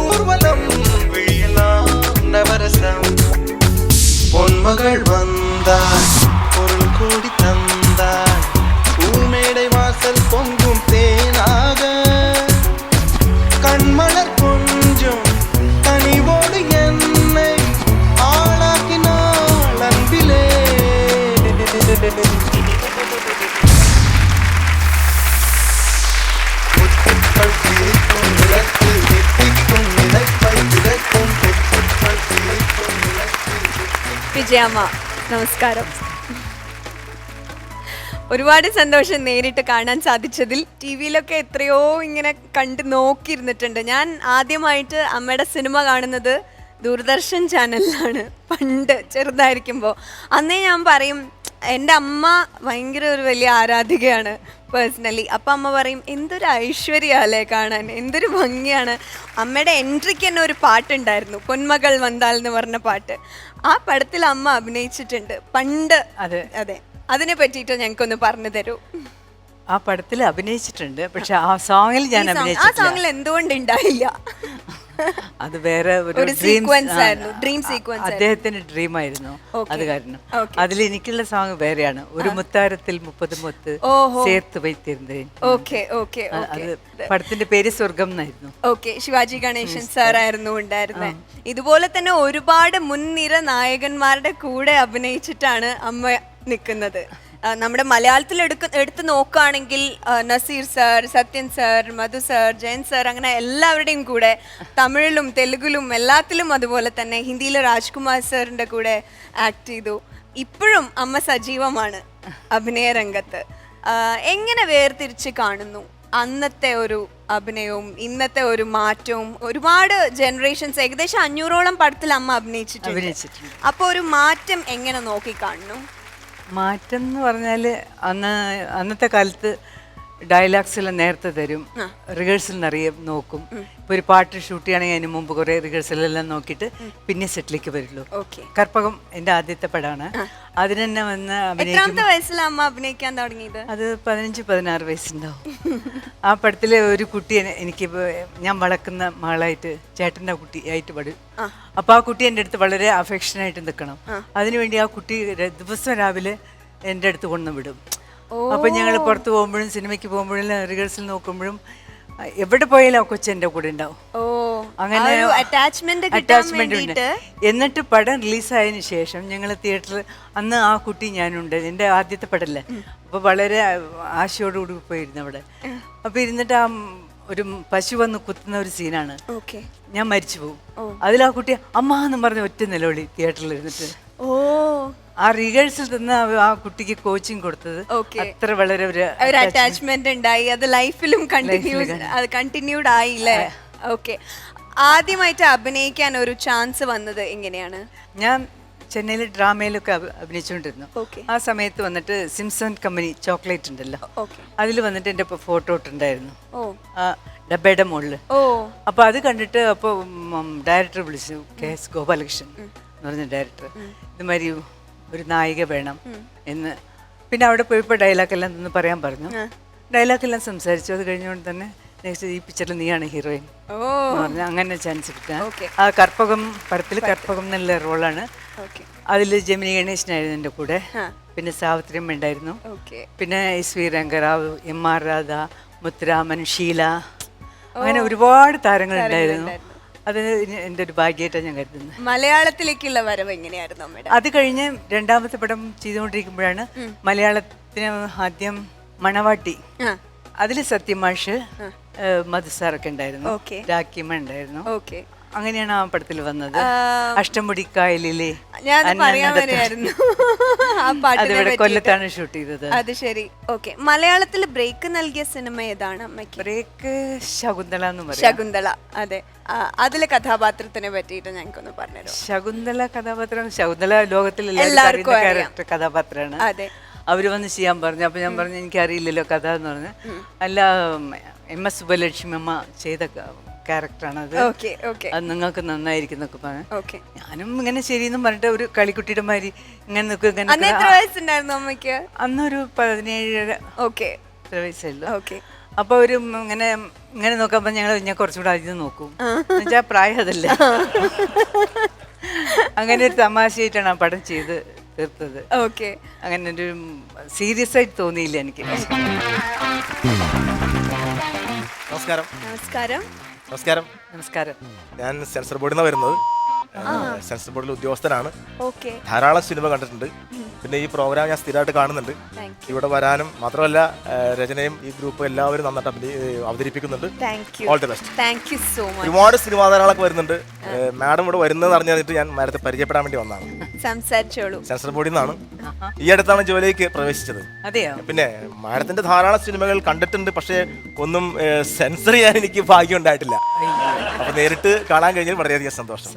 ஊர்வலம் விழியலாம் நவரசம் பொன்மகள் வந்தாள் பொருள் கோடி தந்தாள் பூமேடை வாசல் பொங்கும் தேனாக கண்மலர் கொஞ்சம் கனிவோடு என்னை ஆளாக்கினாள் அன்பிலே முத்துக்கள் சிரிக்கும் நிலத்தில் தித்திக்கும் நினைப்பை விதைக்கும் முத்துக்கள் சிரிக்கும் நிலத்தில் വിജയമ്മ നമസ്കാരം. ഒരുപാട് സന്തോഷം നേരിട്ട് കാണാൻ സാധിച്ചതിൽ. ടി വിയിലൊക്കെ എത്രയോ ഇങ്ങനെ കണ്ട് നോക്കിയിരുന്നിട്ടുണ്ട്. ഞാൻ ആദ്യമായിട്ട് അമ്മയുടെ സിനിമ കാണുന്നത് ദൂരദർശൻ ചാനലിലാണ്, പണ്ട് ചെറുതായിരിക്കുമ്പോൾ. അന്നേ ഞാൻ പറയും, എൻ്റെ അമ്മ ഭയങ്കര ഒരു വലിയ ആരാധികയാണ് പേഴ്സണലി. അപ്പം അമ്മ പറയും, എന്തൊരു ഐശ്വര്യമല്ലേ കാണാൻ, എന്തൊരു ഭംഗിയാണ്. അമ്മയുടെ എൻട്രിക്ക് തന്നെ ഒരു പാട്ടുണ്ടായിരുന്നു, പൊന്മകൾ വന്താൽ എന്ന് പറഞ്ഞ പാട്ട്. ആ പടത്തിൽ അമ്മ അഭിനയിച്ചിട്ടുണ്ട് പണ്ട്. അതെ, അതിനെ പറ്റിയിട്ട് ഞങ്ങൾക്കൊന്ന് പറഞ്ഞു തരൂ. ആ പടത്തിൽ അഭിനയിച്ചിട്ടുണ്ട്, പക്ഷെ ആ സോങ്ങിൽ ഞാൻ ആ സോങ്ങിൽ എന്തുകൊണ്ട് ഉണ്ടായില്ല? അത് വേറെ ഒരു സീക്വൻസ് ആയിരുന്നു, ഡ്രീം സീക്വൻസ്. അദ്ദേഹത്തിന്റെ ഡ്രീം ആയിരുന്നു, അത് കാരണം. അതിൽ എനിക്കുള്ള സോങ് വേറെയാണ്, ഒരു മുത്താരത്തിൽ 30 മുത്ത് ചേർത്ത് വയ്ത്തിരുന്നേൻ. അത് പടത്തിന്റെ പേര് സ്വർഗം എന്നായിരുന്നു. ഓക്കെ, ശിവാജി ഗണേശൻ സാർ ആയിരുന്നു ഉണ്ടായിരുന്നത്. ഇതുപോലെ തന്നെ ഒരുപാട് മുൻനിര നായകന്മാരുടെ കൂടെ അഭിനയിച്ചിട്ടാണ് അമ്മ നിൽക്കുന്നത്. നമ്മുടെ മലയാളത്തിൽ എടുത്ത് നോക്കുകയാണെങ്കിൽ നസീർ സാർ, സത്യൻ സാർ, മധു സാർ, ജയൻ സാർ, അങ്ങനെ എല്ലാവരുടെയും കൂടെ, തമിഴിലും തെലുഗിലും എല്ലാത്തിലും, അതുപോലെ തന്നെ ഹിന്ദിയിൽ രാജ്കുമാർ സാറിൻ്റെ കൂടെ ആക്ട് ചെയ്തു. ഇപ്പോഴും അമ്മ സജീവമാണ് അഭിനയ രംഗത്ത്. എങ്ങനെ വേർതിരിച്ച് കാണുന്നു അന്നത്തെ ഒരു അഭിനയവും ഇന്നത്തെ ഒരു മാറ്റവും? ഒരുപാട് ജനറേഷൻസ്, ഏകദേശം 500ഓളം പടത്തിൽ അമ്മ അഭിനയിച്ചിട്ടുണ്ട്. അപ്പോൾ ഒരു മാറ്റം എങ്ങനെ നോക്കി കാണുന്നു? മാറ്റം എന്ന് പറഞ്ഞാൽ അന്നത്തെ കാലത്ത് ഡയലോഗ്സ് എല്ലാം നേരത്തെ തരും, റിഹേഴ്സൽ നിറയെ നോക്കും. ഇപ്പോൾ ഒരു പാട്ട് ഷൂട്ട് ചെയ്യുകയാണെങ്കിൽ അതിന് മുമ്പ് കുറേ റിഹേഴ്സലെല്ലാം നോക്കിയിട്ട് പിന്നെ സെറ്റിലേക്ക് വരുള്ളൂ. കർപ്പകം എൻ്റെ ആദ്യത്തെ പടമാണ്. അതിന് തന്നെ വന്ന് അഭിനയിക്കാൻ തുടങ്ങിയത് അത് 15-16 വയസ്സുണ്ടാവും. ആ പടത്തിലെ ഒരു കുട്ടി എനിക്ക്, ഞാൻ വളർക്കുന്ന മകളായിട്ട് ചേട്ടൻ്റെ കുട്ടിയായിട്ട് പഠി. അപ്പോൾ ആ കുട്ടി എൻ്റെ അടുത്ത് വളരെ അഫെക്ഷനായിട്ട് നിൽക്കണം. അതിനുവേണ്ടി ആ കുട്ടി ദിവസം രാവിലെ എൻ്റെ അടുത്ത് കൊണ്ടു വിടും. അപ്പം ഞങ്ങൾ പുറത്ത് പോകുമ്പോഴും സിനിമയ്ക്ക് പോകുമ്പോഴും റിഹേഴ്സൽ നോക്കുമ്പോഴും എവിടെ പോയാലും ആ കൊച്ചെൻ്റെ കൂടെ ഉണ്ടാവും. അങ്ങനെ അറ്റാച്ച്മെന്റ് ഉണ്ട്. എന്നിട്ട് പടം റിലീസായതിനു ശേഷം ഞങ്ങൾ തിയേറ്ററിൽ, അന്ന് ആ കുട്ടി ഞാനുണ്ട്, എൻ്റെ ആദ്യത്തെ പടമല്ലേ, അപ്പോൾ വളരെ ആശയോടുകൂടി പോയിരുന്നു അവിടെ. അപ്പോൾ ഇരുന്നിട്ട് ആ ഒരു പശു വന്ന് കുത്തുന്ന ഒരു സീനാണ്, ഞാൻ മരിച്ചു പോകും. അതിൽ ആ കുട്ടി അമ്മ എന്ന് പറഞ്ഞ ഒറ്റ നിലവിളി തിയേറ്ററിൽ ഇരുന്നിട്ട്. ആ റിഹേഴ്സൽ തന്നെ ആ കുട്ടിക്ക് കോച്ചിങ് കൊടുത്തത് അത്ര വളരെ ഒരു അറ്റാച്ച്മെന്റ് ഉണ്ടായി. അത് ലൈഫിലും കണ്ടിന്യൂഡ് ആയില്ലേ? ഓക്കെ, ആദ്യമായിട്ട് അഭിനയിക്കാൻ ഒരു ചാൻസ് വന്നത് എങ്ങനെയാണ്? ഞാൻ ചെന്നൈയിൽ ഡ്രാമയിലൊക്കെ അഭിനയിച്ചുകൊണ്ടിരുന്നു. ആ സമയത്ത് വന്നിട്ട് സിംസൺ കമ്പനി ചോക്ലേറ്റ് ഉണ്ടല്ലോ, അതിൽ വന്നിട്ട് എൻ്റെ ഫോട്ടോ ഇട്ടുണ്ടായിരുന്നു. ഡബയുടെ മുകളിൽ. ഓ അപ്പോൾ അത് കണ്ടിട്ട് അപ്പോൾ ഡയറക്ടർ വിളിച്ചു, KS ഗോപാലകൃഷ്ണൻ എന്ന് പറഞ്ഞ ഡയറക്ടർ, ഇതുമാതിരി ഒരു നായിക വേണം എന്ന്. പിന്നെ അവിടെ പോയപ്പോൾ ഡയലോഗെല്ലാം നിന്ന് പറയാൻ പറഞ്ഞു. ഡയലോഗെല്ലാം സംസാരിച്ചു. അത് കഴിഞ്ഞുകൊണ്ട് തന്നെ നെക്സ്റ്റ് ഈ പിക്ചറിൽ നീയാണ് ഹീറോയിൻ എന്ന് പറഞ്ഞു. അങ്ങനെ ചാൻസ് കിട്ടാൻ. ആ കർപ്പകം പടത്തിൽ കർപ്പകം എന്നുള്ള റോളാണ്. അതിൽ ജമിനി ഗണേശനായിരുന്നു എൻ്റെ കൂടെ. പിന്നെ സാവിത്രിയമ്മ ഉണ്ടായിരുന്നു. പിന്നെ SV രംഗറാവ്, MR രാധ, മുത്തുരാമൻ, ഷീല, അങ്ങനെ ഒരുപാട് താരങ്ങളുണ്ടായിരുന്നു. അത് എൻ്റെ ഒരു ഭാഗ്യമായിട്ടാണ് ഞാൻ കരുതുന്നത്. മലയാളത്തിലേക്കുള്ള വരവ് എങ്ങനെയായിരുന്നു അമ്മയുടെ? അത് കഴിഞ്ഞ് രണ്ടാമത്തെ പടം ചെയ്തുകൊണ്ടിരിക്കുമ്പോഴാണ് മലയാളത്തിന് ആദ്യം മണവാട്ടി. അതിൽ സത്യമാഷ്, മധുസാറൊക്കെ ഉണ്ടായിരുന്നു, രാഖിയമ്മ ഉണ്ടായിരുന്നു. അങ്ങനെയാണ് ആ പടത്തിൽ വന്നത്. അഷ്ടമുടിക്കായലിലെ അതിവിടെ കൊല്ലത്താണ് ഷൂട്ട് ചെയ്തത്. അത് ശരി. ഓക്കെ, മലയാളത്തിൽ ബ്രേക്ക് നൽകിയ സിനിമ ഏതാണ് അമ്മയ്ക്ക്? ബ്രേക്ക് ശകുന്തള എന്ന് പറയും. ശകുന്തള, അതെ. അതിലെ കഥാപാത്രത്തിനെ പറ്റിയിട്ട് ഞങ്ങൾക്കൊന്ന് പറഞ്ഞുതരാം. ശകുന്തള കഥാപാത്രം, ശകുന്തള ലോകത്തിൽ എല്ലാവർക്കും ക്യാരക്ടർ കഥാപാത്രമാണ്. അതെ. അവർ വന്ന് ചെയ്യാൻ പറഞ്ഞു. അപ്പോൾ ഞാൻ പറഞ്ഞു എനിക്കറിയില്ലല്ലോ കഥ എന്ന് പറഞ്ഞു. അല്ല, MS സുബ്ബലക്ഷ്മി അമ്മ ചെയ്ത ക്യാരക്ടറാണത്, അത് നിങ്ങൾക്ക് നന്നായിരിക്കും എന്നൊക്കെ പറഞ്ഞു. ഞാനും ഇങ്ങനെ ശരിയെന്നും പറഞ്ഞിട്ട് ഒരു കളിക്കുട്ടിയുടെ മാതിരി ഇങ്ങനെ നിൽക്കും. അമ്മയ്ക്ക് അന്നൊരു 17 വയസ്സല്ലോ. അപ്പൊ ഒരു ഇങ്ങനെ ഇങ്ങനെ നോക്കുമ്പോ ഞാൻ കുറച്ചുകൂടെ അധികം നോക്കും. എന്നുവെച്ചാൽ പ്രായം അതല്ല. അങ്ങനെ ഒരു തമാശയായിട്ടാണ് ആ പടം ചെയ്ത് തീർത്തത്. അങ്ങനെ ഒരു സീരിയസ് ആയിട്ട് തോന്നിയില്ല എനിക്ക്. നമസ്കാരം. നമസ്കാരം. നമസ്കാരം. നമസ്കാരം. ഞാൻ സെൻസർ ബോർഡിൽ നിന്ന് വരുന്നത്. സെൻസർ ബോർഡിൽ ഉദ്യോഗസ്ഥനാണ്. ധാരാളം സിനിമ കണ്ടിട്ടുണ്ട്. പിന്നെ ഈ പ്രോഗ്രാം ഞാൻ സ്ഥിരമായിട്ട് കാണുന്നുണ്ട്. ഇവിടെ വരാനും മാത്രമല്ല രചനയും ഈ ഗ്രൂപ്പ് എല്ലാവരും നന്നായിട്ട് അവതരിപ്പിക്കുന്നുണ്ട്. All the best. ഒരുപാട് സിനിമാ താരങ്ങളൊക്കെ വരുന്നുണ്ട്. മാഡം ഇവിടെ വരുന്നത് അറിഞ്ഞിട്ട് ഞാൻ നേരത്തെ പരിചയപ്പെടാൻ വേണ്ടി വന്നതാണ്. സംസാരിച്ചോളൂ. സെൻസർ ബോർഡിൽ നിന്നാണ്. ഈ അടുത്താണ് ജോലിക്ക് പ്രവേശിച്ചത്. പിന്നെ മാഡത്തിന്റെ ധാരാളം സിനിമകൾ കണ്ടിട്ടുണ്ട്. പക്ഷേ ഒന്നും സെൻസർ ചെയ്യാൻ എനിക്ക് ഭാഗ്യം ഉണ്ടായിട്ടില്ല. അപ്പൊ നേരിട്ട് കാണാൻ കഴിഞ്ഞാൽ വളരെയധികം സന്തോഷം.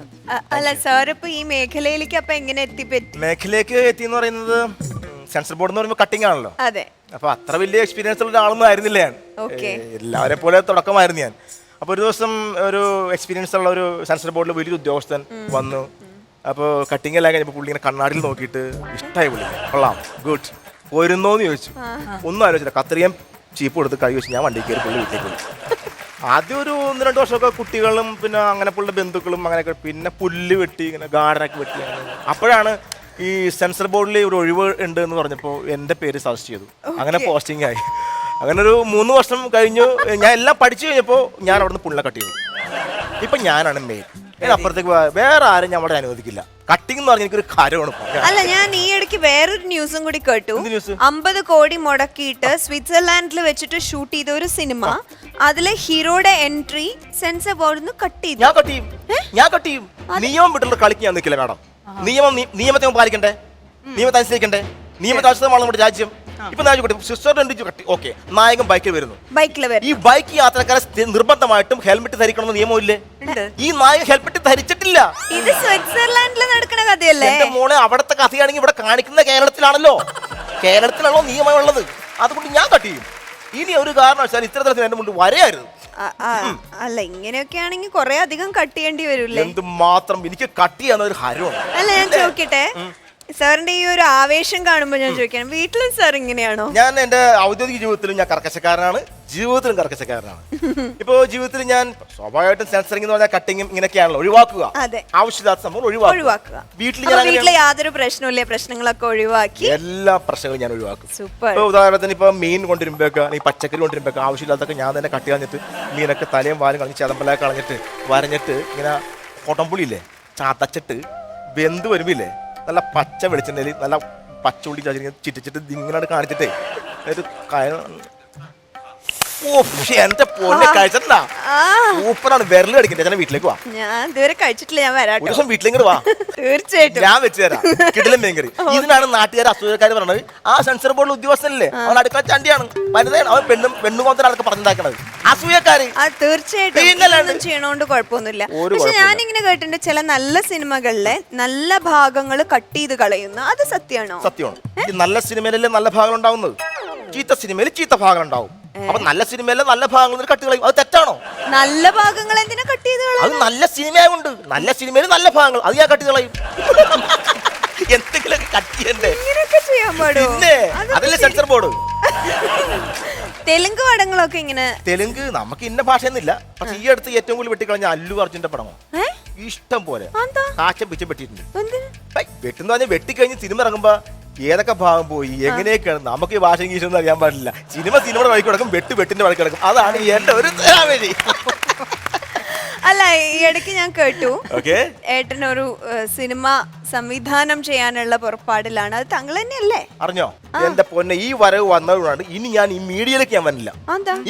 അല്ല സാർ, ഇപ്പൊ ഈ മേഖലയിലേക്ക് അപ്പൊ എങ്ങനെ എത്തിപ്പറ്റി? മേഖലയിലേക്ക് എത്തിയെന്ന് പറയുന്നത് സെൻസർ ബോർഡ് എന്ന് പറയുമ്പോൾ കട്ടിംഗ് ആണല്ലോ. അതെ. അപ്പൊ അത്ര വലിയ എക്സ്പീരിയൻസ് ഉള്ള ഒരാളൊന്നും ആയിരുന്നില്ല ഞാൻ. എല്ലാവരെ പോലെ തുടക്കമായിരുന്നു ഞാൻ. അപ്പൊ ഒരു ദിവസം ഒരു എക്സ്പീരിയൻസ് ഉള്ള ഒരു സെൻസർ ബോർഡിൽ വലിയൊരു ഉദ്യോഗസ്ഥൻ വന്നു. അപ്പോൾ കട്ടിങ് എല്ലാം കഴിഞ്ഞപ്പോൾ പുള്ളി ഇങ്ങനെ കണ്ണാടിയിൽ നോക്കിയിട്ട് ഇഷ്ടമായി പുള്ളി, കൊള്ളാം, ഗുഡ്, പോരുന്നോന്ന് ചോദിച്ചു. ഒന്നും ആലോചിച്ചില്ല, കത്രിയും ചീപ്പ് കൊടുത്ത് കൈ വെച്ച് ഞാൻ വണ്ടിക്ക് കയറി പുള്ളി വീട്ടിലേക്ക് പോയി. ആദ്യം ഒരു 1-2 വർഷമൊക്കെ കുട്ടികളും പിന്നെ അങ്ങനെ പുള്ളിയുടെ ബന്ധുക്കളും അങ്ങനെയൊക്കെ, പിന്നെ പുല്ല് വെട്ടി ഇങ്ങനെ ഗാർഡനൊക്കെ വെട്ടി. അപ്പോഴാണ് ഈ സെൻസർ ബോർഡിൽ ഒരു ഒഴിവ് ഉണ്ട് എന്ന് പറഞ്ഞപ്പോൾ എൻ്റെ പേര് സജസ്റ്റ് ചെയ്തു. അങ്ങനെ പോസ്റ്റിംഗ് ആയി. അങ്ങനെ ഒരു 3 വർഷം കഴിഞ്ഞു. ഞാൻ എല്ലാം പഠിച്ചു കഴിഞ്ഞപ്പോൾ ഞാൻ അവിടെ നിന്ന് പുള്ളിനെ കട്ട് ചെയ്തു. ഇപ്പം ഞാനാണ് മെയിൻ. അപ്പുറത്തേക്ക് വേറെ ആരും ഞാൻ അവിടെ അനുവദിക്കില്ല. കട്ടിംഗ് എന്ന് പറഞ്ഞാൽ എനിക്കൊരു കാര്യമാണ്. അല്ല, ഞാൻ ഈ ഇടയ്ക്ക് വേറൊരു ന്യൂസും കൂടി കേട്ടു. 50 കോടി മുടക്കിയിട്ട് സ്വിറ്റ്സർലാൻഡിൽ വെച്ചിട്ട് ഷൂട്ട് ചെയ്ത ഒരു സിനിമ, അതിലെ ഹീറോയുടെ എൻട്രി സെൻസർ ബോർഡിൽ കട്ട് ചെയ്തു. ഞാൻ കട്ട് ചെയ്യും. നിയമം വിട്ടുള്ള കളിക്ക് ഞാൻ നിൽക്കില്ല മാഡം. നിയമത്തെ പാലിക്കണ്ടേ, നിയമത്തെ അനുസരിക്കണ്ടേ, നിയമത്തെ നമ്മുടെ രാജ്യം. ഇപ്പൊ ഓക്കെ, നായകൻ ബൈക്കിൽ വരുന്നു. ഈ ബൈക്ക് യാത്രക്കാരെ നിർബന്ധമായിട്ടും ഹെൽമെറ്റ് ധരിക്കണമെന്ന് നിയമമില്ലേ? ഈ നായകൻ ഹെൽമെറ്റ് ധരിച്ചിട്ടില്ല. ഇത് സ്വിറ്റ്സർലാൻഡിൽ നടക്കുന്ന കഥയല്ലേ? എന്റെ മോളെ, അവിടുത്തെ കഥയാണെങ്കിൽ ഇവിടെ കാണിക്കുന്ന കേരളത്തിലാണല്ലോ. കേരളത്തിലാണോ നിയമമുള്ളത്? അതുകൊണ്ട് ഞാൻ കട്ട് ചെയ്യും. ഇനി ഒരു കാരണവശാലും ഇത്തരത്തിൽ എന്റെ മുന്നിൽ വരെയായിരുന്നു. അല്ല, ഇങ്ങനെയൊക്കെ ആണെങ്കിൽ കുറെ അധികം കട്ട് ചെയ്യേണ്ടി വരൂല്ലേ? എന്തുമാത്രം എനിക്ക് കട്ട് ചെയ്യാൻ ഒരു ഹരമാണ്. അല്ല, ഞാൻ ചോദിക്കട്ടെ, സാറിന്റെ ഈ ഒരു ആവേശം കാണുമ്പോൾ ഞാൻ ചോദിക്കണം, വീട്ടിലും സാർ ഇങ്ങനെയാണോ? ഞാൻ എന്റെ ഔദ്യോഗിക ജീവിതത്തിലും ഞാൻ കർക്കശക്കാരനാണ്, ജീവിതത്തിലും കർക്കശക്കാരനാണ്. ഇപ്പോ ജീവിതത്തിൽ ഞാൻ സ്വാഭാവികമായിട്ടും സെൻസറിംഗ് എന്ന് പറഞ്ഞാൽ കട്ടിങ്ങും ഇങ്ങനെയൊക്കെയാണല്ലോ, ഒഴിവാക്കുക, ആവശ്യമില്ലാത്ത സംഭവം ഒഴിവാക്കുക. വീട്ടിൽ യാതൊരു പ്രശ്നമില്ല, പ്രശ്നങ്ങളൊക്കെ ഒഴിവാക്കി എല്ലാ പ്രശ്നങ്ങളും ഞാൻ ഒഴിവാക്കും. സൂപ്പർ. ഉദാഹരണത്തിന് ഇപ്പൊ മീൻ കൊണ്ടുവരുമ്പോഴൊക്കെ, ഈ പച്ചക്കറി കൊണ്ടുവരുമ്പോഴൊക്കെ ആവശ്യമില്ലാത്തൊക്കെ ഞാൻ തന്നെ കട്ട് കളഞ്ഞിട്ട് മീനൊക്കെ തലയും വാലും കളഞ്ഞ് ചതമ്പല കളഞ്ഞിട്ട് വരഞ്ഞിട്ട് ഇങ്ങനെ കൊട്ടമ്പുളിയില്ലേ ചതച്ചിട്ട് വെന്ത് വരുമ്പില്ലേ നല്ല പച്ച വെളിച്ചെണ്ണയിൽ നല്ല പച്ചുള്ളി ചിറ്റിച്ചിട്ട് ഇങ്ങനെ കാണിച്ചിട്ടേ ഒരു എന്റെ പൊന്നെ കഴിച്ചിട്ടാ സൂപ്പറാണ്. വിരൽ കടിക്കട്ടെ, ഞാൻ വീട്ടിലേക്ക് വാ. ഞാൻ ഇതുവരെ കഴിച്ചിട്ടില്ല, ഞാൻ വരാം. ഒരു ദിവസം വീട്ടിലേക്ക് വാ, തീർച്ചയായിട്ടും ഞാൻ വെച്ച് തരാം. കിടിലൻ മീൻകറി. ഇതിനാണ് നാട്ടുകാർ അസൂയക്കാർ പറഞ്ഞത്, ആ സെൻസർ ബോർഡിൽ ഉദ്യോഗസ്ഥനല്ലേ, അവൻ അടുക്കള ചണ്ടിയാണ്, വനിതയാണ്, അവൻ പെണ്ണുമോത്തനാണ് പറഞ്ഞിട്ടാക്കണത്. അസൂയക്കാര് തീർച്ചയായിട്ടും ചെയ്യണോണ്ട് കുഴപ്പമൊന്നുമില്ല. പക്ഷെ ഞാനിങ്ങനെ കേട്ടിട്ടുണ്ട്, ചില നല്ല സിനിമകളിലെ നല്ല ഭാഗങ്ങൾ കട്ട് ചെയ്ത് കളയുന്നു. അത് സത്യമാണോ? സത്യമാണ്. ഈ നല്ല സിനിമയിലല്ലേ നല്ല ഭാഗങ്ങൾ ഉണ്ടാവുന്നത്, ചീത്ത സിനിമയിൽ ചീത്ത ഭാഗങ്ങൾ ഉണ്ടാവും. അപ്പൊ നല്ല സിനിമയിലെ നല്ല ഭാഗങ്ങൾ കട്ട് കളയും, അത് തെറ്റാണോ? നല്ല ഭാഗങ്ങൾ എന്തിനാ കട്ട് ചെയ്ത് അത് നല്ല സിനിമയുണ്ട്, നല്ല സിനിമയിൽ നല്ല ഭാഗങ്ങൾ അത് ഞാൻ കട്ട് കളയും. എന്തെങ്കിലുമൊക്കെ കട്ട് ചെയ്യണ്ടേ? ഇങ്ങനെയൊക്കെ ചെയ്യാൻ പാടുമോ? പിന്നെ അതല്ലേ സെൻസർ ബോർഡ്. തെലുങ്ക് പടങ്ങളൊക്കെ ഇങ്ങനെ തെലുങ്ക് നമുക്ക് ഇന്ന ഭാഷയൊന്നുമില്ല, പക്ഷെ ഈ അടുത്ത് ഏറ്റവും കൂടുതൽ വെട്ടിക്കളഞ്ഞ അല്ലു അർജുന്റെ പടമോ ഇഷ്ടം പോലെ കാച്ചം പിച്ചം വെട്ടിയിട്ടുണ്ട്. വെട്ടെന്ന് പറഞ്ഞാൽ വെട്ടിക്കഴിഞ്ഞ് സിനിമ ഇറങ്ങുമ്പോ ഏതൊക്കെ ഭാഗം പോയി എങ്ങനെയൊക്കെയാണ് നമുക്ക് ഈ ഭാഷ ഇംഗ്ലീഷ് ഒന്നും അറിയാൻ പാടില്ല. സിനിമയുടെ വഴിക്ക് കിടക്കും, വെട്ടിന്റെ വഴിക്ക് കിടക്കും. അതാണ് എന്റെ ഒരു വഴി. അല്ല, ഈ ഇടയ്ക്ക് ഞാൻ കേട്ടു ഏട്ടൻ ഒരു സിനിമ സംവിധാനം ചെയ്യാനുള്ള പുറപ്പാടിലാണ്. അത് താങ്കൾ തന്നെയല്ലേ? അറിഞ്ഞോ എന്റെ പൊന്നെ, ഈ വരവ് വന്നതുകൊണ്ടാണ് ഇനി ഞാൻ ഈ മീഡിയയിലേക്ക് ഞാൻ വരില്ല.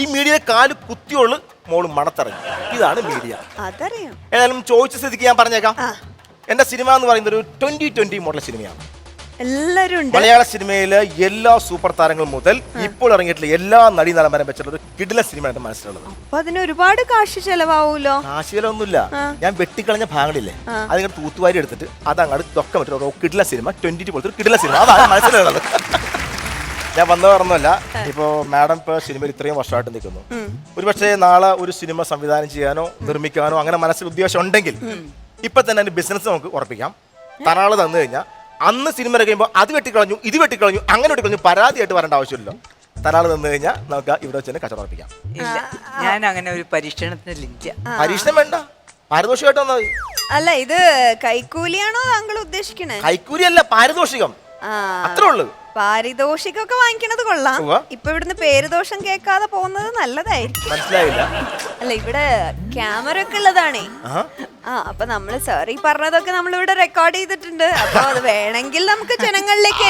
ഈ മീഡിയയിലെ കാല് കുത്തിയോള് മോള് മണത്തിറങ്ങി. ഇതാണ് മീഡിയ. അതറിയാം. ഏതായാലും ചോദിച്ച സ്ഥിതിക്ക് ഞാൻ പറഞ്ഞേക്കാം, എന്റെ സിനിമ എന്ന് പറയുന്നത് ഒരു 2020 മോഡൽ സിനിമയാണ്. എല്ലാരും ഉണ്ട്. മലയാള സിനിമയിലെ എല്ലാ സൂപ്പർ താരങ്ങൾ മുതൽ ഇപ്പോൾ ഇറങ്ങിയിട്ടുള്ള എല്ലാ നടീനടന്മാരും വെച്ചിട്ടുള്ള ഒരു കിടില സിനിമ എന്റെ മനസ്സിലുള്ളത്. അപ്പൊ അതിന് ഒരുപാട് കാശ് ചെലവാവൂലോ? കാശ് ചെലവൊന്നുമില്ല. ഞാൻ വെട്ടിക്കളഞ്ഞ ഭാഗങ്ങളില്ലേ അതിങ്ങനെ തൂത്തുവാരി എടുത്തിട്ട് അതങ്ങോട്ട് തൊക്കെ പറ്റും കിടില സിനിമ 20 പോലത്തെ ഒരു കിടില സിനിമ. അതാണ് മനസ്സിലുള്ളത്. ഞാൻ വന്നു പറഞ്ഞല്ല, ഇപ്പോ മാഡം ഇപ്പൊ സിനിമയിൽ ഇത്രയും വർഷമായിട്ട് നിൽക്കുന്നു. ഒരുപക്ഷെ നാളെ ഒരു സിനിമ സംവിധാനം ചെയ്യാനോ നിർമ്മിക്കാനോ അങ്ങനെ മനസ്സിൽ ഉദ്ദേശം ഉണ്ടെങ്കിൽ ഇപ്പൊ തന്നെ അതിന്റെ ബിസിനസ് നമുക്ക് ഉറപ്പിക്കാം. തനാള് തന്നു കഴിഞ്ഞാൽ അന്ന് സിനിമ കഴിയുമ്പോൾ അത് വെട്ടിക്കളഞ്ഞു ഇത് വെട്ടിക്കളഞ്ഞു അങ്ങനെ വെട്ടിക്കളഞ്ഞു പരാതിയായിട്ട് വരേണ്ട ആവശ്യമില്ലല്ലോ. തനാള് തന്നു കഴിഞ്ഞാൽ നമുക്ക് ഇവിടെ വെച്ച് തന്നെ കച്ചവടം ഉറപ്പിക്കാം. ഇല്ല, ഞാൻ അങ്ങനെ ഒരു പരീക്ഷണത്തിനില്ല. പരീക്ഷണം വേണ്ട, പാരിതോഷികമായിട്ട് വന്നാൽ മതി. അല്ല, ഇത് കൈക്കൂലിയാണോ താങ്കൾ ഉദ്ദേശിക്കണേ? കൈക്കൂലി അല്ല, പാരിതോഷികം. അത്രേ ഉള്ളൂ. പാരിതോഷികമൊക്കെ വാങ്ങിക്കണത് കൊള്ളാം. ഇപ്പൊ ഇവിടുന്ന് പേരുദോഷം കേൾക്കാതെ പോകുന്നത് നല്ലതായിരിക്കും. മനസ്സിലായില്ല? അല്ല, ഇവിടെ ക്യാമറ ഒക്കെ ഉള്ളതാണേ. അപ്പൊ നമ്മള് സാർ ഈ പറഞ്ഞതൊക്കെ നമ്മൾ ഇവിടെ റെക്കോർഡ് ചെയ്തിട്ടുണ്ട്. അപ്പൊ അത് വേണമെങ്കിൽ നമുക്ക് ജനങ്ങളിലേക്ക്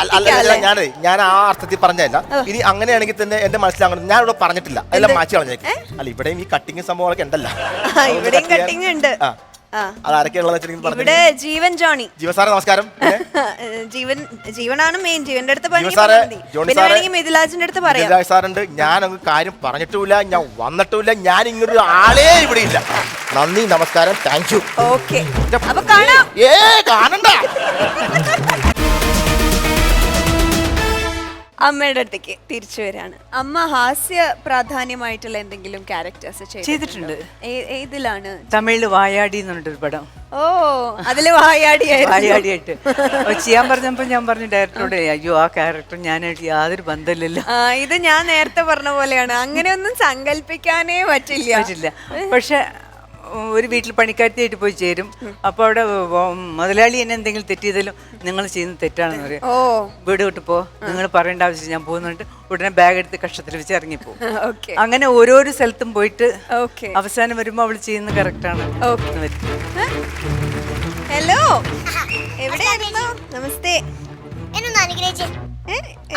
ഞാൻ ആ അർത്ഥത്തിൽ പറഞ്ഞല്ല. ഇനി അങ്ങനെയാണെങ്കിൽ തന്നെ എന്റെ മനസ്സിലാകണം, ഞാൻ ഇവിടെ പറഞ്ഞിട്ടില്ല, എല്ലാം മാറ്റി കളഞ്ഞേക്കും. അല്ല, ഇവിടെയും ഈ കട്ടിങ് സംഭവങ്ങളൊക്കെ ഉണ്ടല്ലോ. ഇവിടെയും കട്ടിങ് ഉണ്ട്. ഇവിടെ ജീവൻ ജോണി. ജീവൻ സാറേ നമസ്കാരം. ജീവനാണ് മെയിൻ. ജീവന്റെ അടുത്ത് പിന്നെ മിഥിലാജിന്റെ അടുത്ത് പറയാം. സാറുണ്ട്, ഞാൻ അങ്ങ് കാര്യം പറഞ്ഞിട്ടുമില്ല, ഞാൻ വന്നിട്ടുമില്ല, ഞാൻ ഇങ്ങനൊരു ആളേ ഇവിടെ ഇല്ല. നന്ദി, നമസ്കാരം, താങ്ക് യു. ഓക്കെ, അപ്പൊ കാണാം. കാണണ്ട. അമ്മയുടെ അടുത്തേക്ക് തിരിച്ചു വരാണ്. അമ്മ ഹാസ്യ പ്രാധാന്യമായിട്ടുള്ള എന്തെങ്കിലും ക്യാരക്ടേഴ്സ് ചെയ്തിട്ടുണ്ട്? ഏതിലാണ്? തമിഴില് വായാടി എന്ന് പറഞ്ഞൊരു പടം. ഓ, അതില് വായാടിയായിട്ട് ചെയ്യാൻ പറഞ്ഞപ്പോ ഞാൻ പറഞ്ഞു ഡയറക്ടറോട്, അയ്യോ ആ ക്യാരക്ടർ ഞാനായിട്ട് യാതൊരു ബന്ധമില്ലല്ലോ. ഇത് ഞാൻ നേരത്തെ പറഞ്ഞ പോലെയാണ്, അങ്ങനെയൊന്നും സങ്കല്പിക്കാനേ പറ്റില്ല. പക്ഷെ ഒരു വീട്ടിൽ പണിക്കാരത്തിയായിട്ട് പോയി ചേരും. അപ്പൊ അവിടെ മുതലാളി എന്നെ എന്തെങ്കിലും തെറ്റിയതിലും നിങ്ങൾ ചെയ്യുന്നത് തെറ്റാണെന്ന് പറയും. വീട് വിട്ട് പോ, നിങ്ങൾ പറയേണ്ട ആവശ്യം, ഞാൻ പോകുന്നുണ്ട്. ഉടനെ ബാഗ് എടുത്ത് കഷ്ടത്തിൽ വെച്ച് ഇറങ്ങിപ്പോകും. അങ്ങനെ ഓരോരോ സ്ഥലത്തും പോയിട്ട് അവസാനം വരുമ്പോ അവള് ചെയ്യുന്നത് കറക്റ്റാണ്. ഹലോ, എവിടെയായിരുന്നു? നമസ്തേ.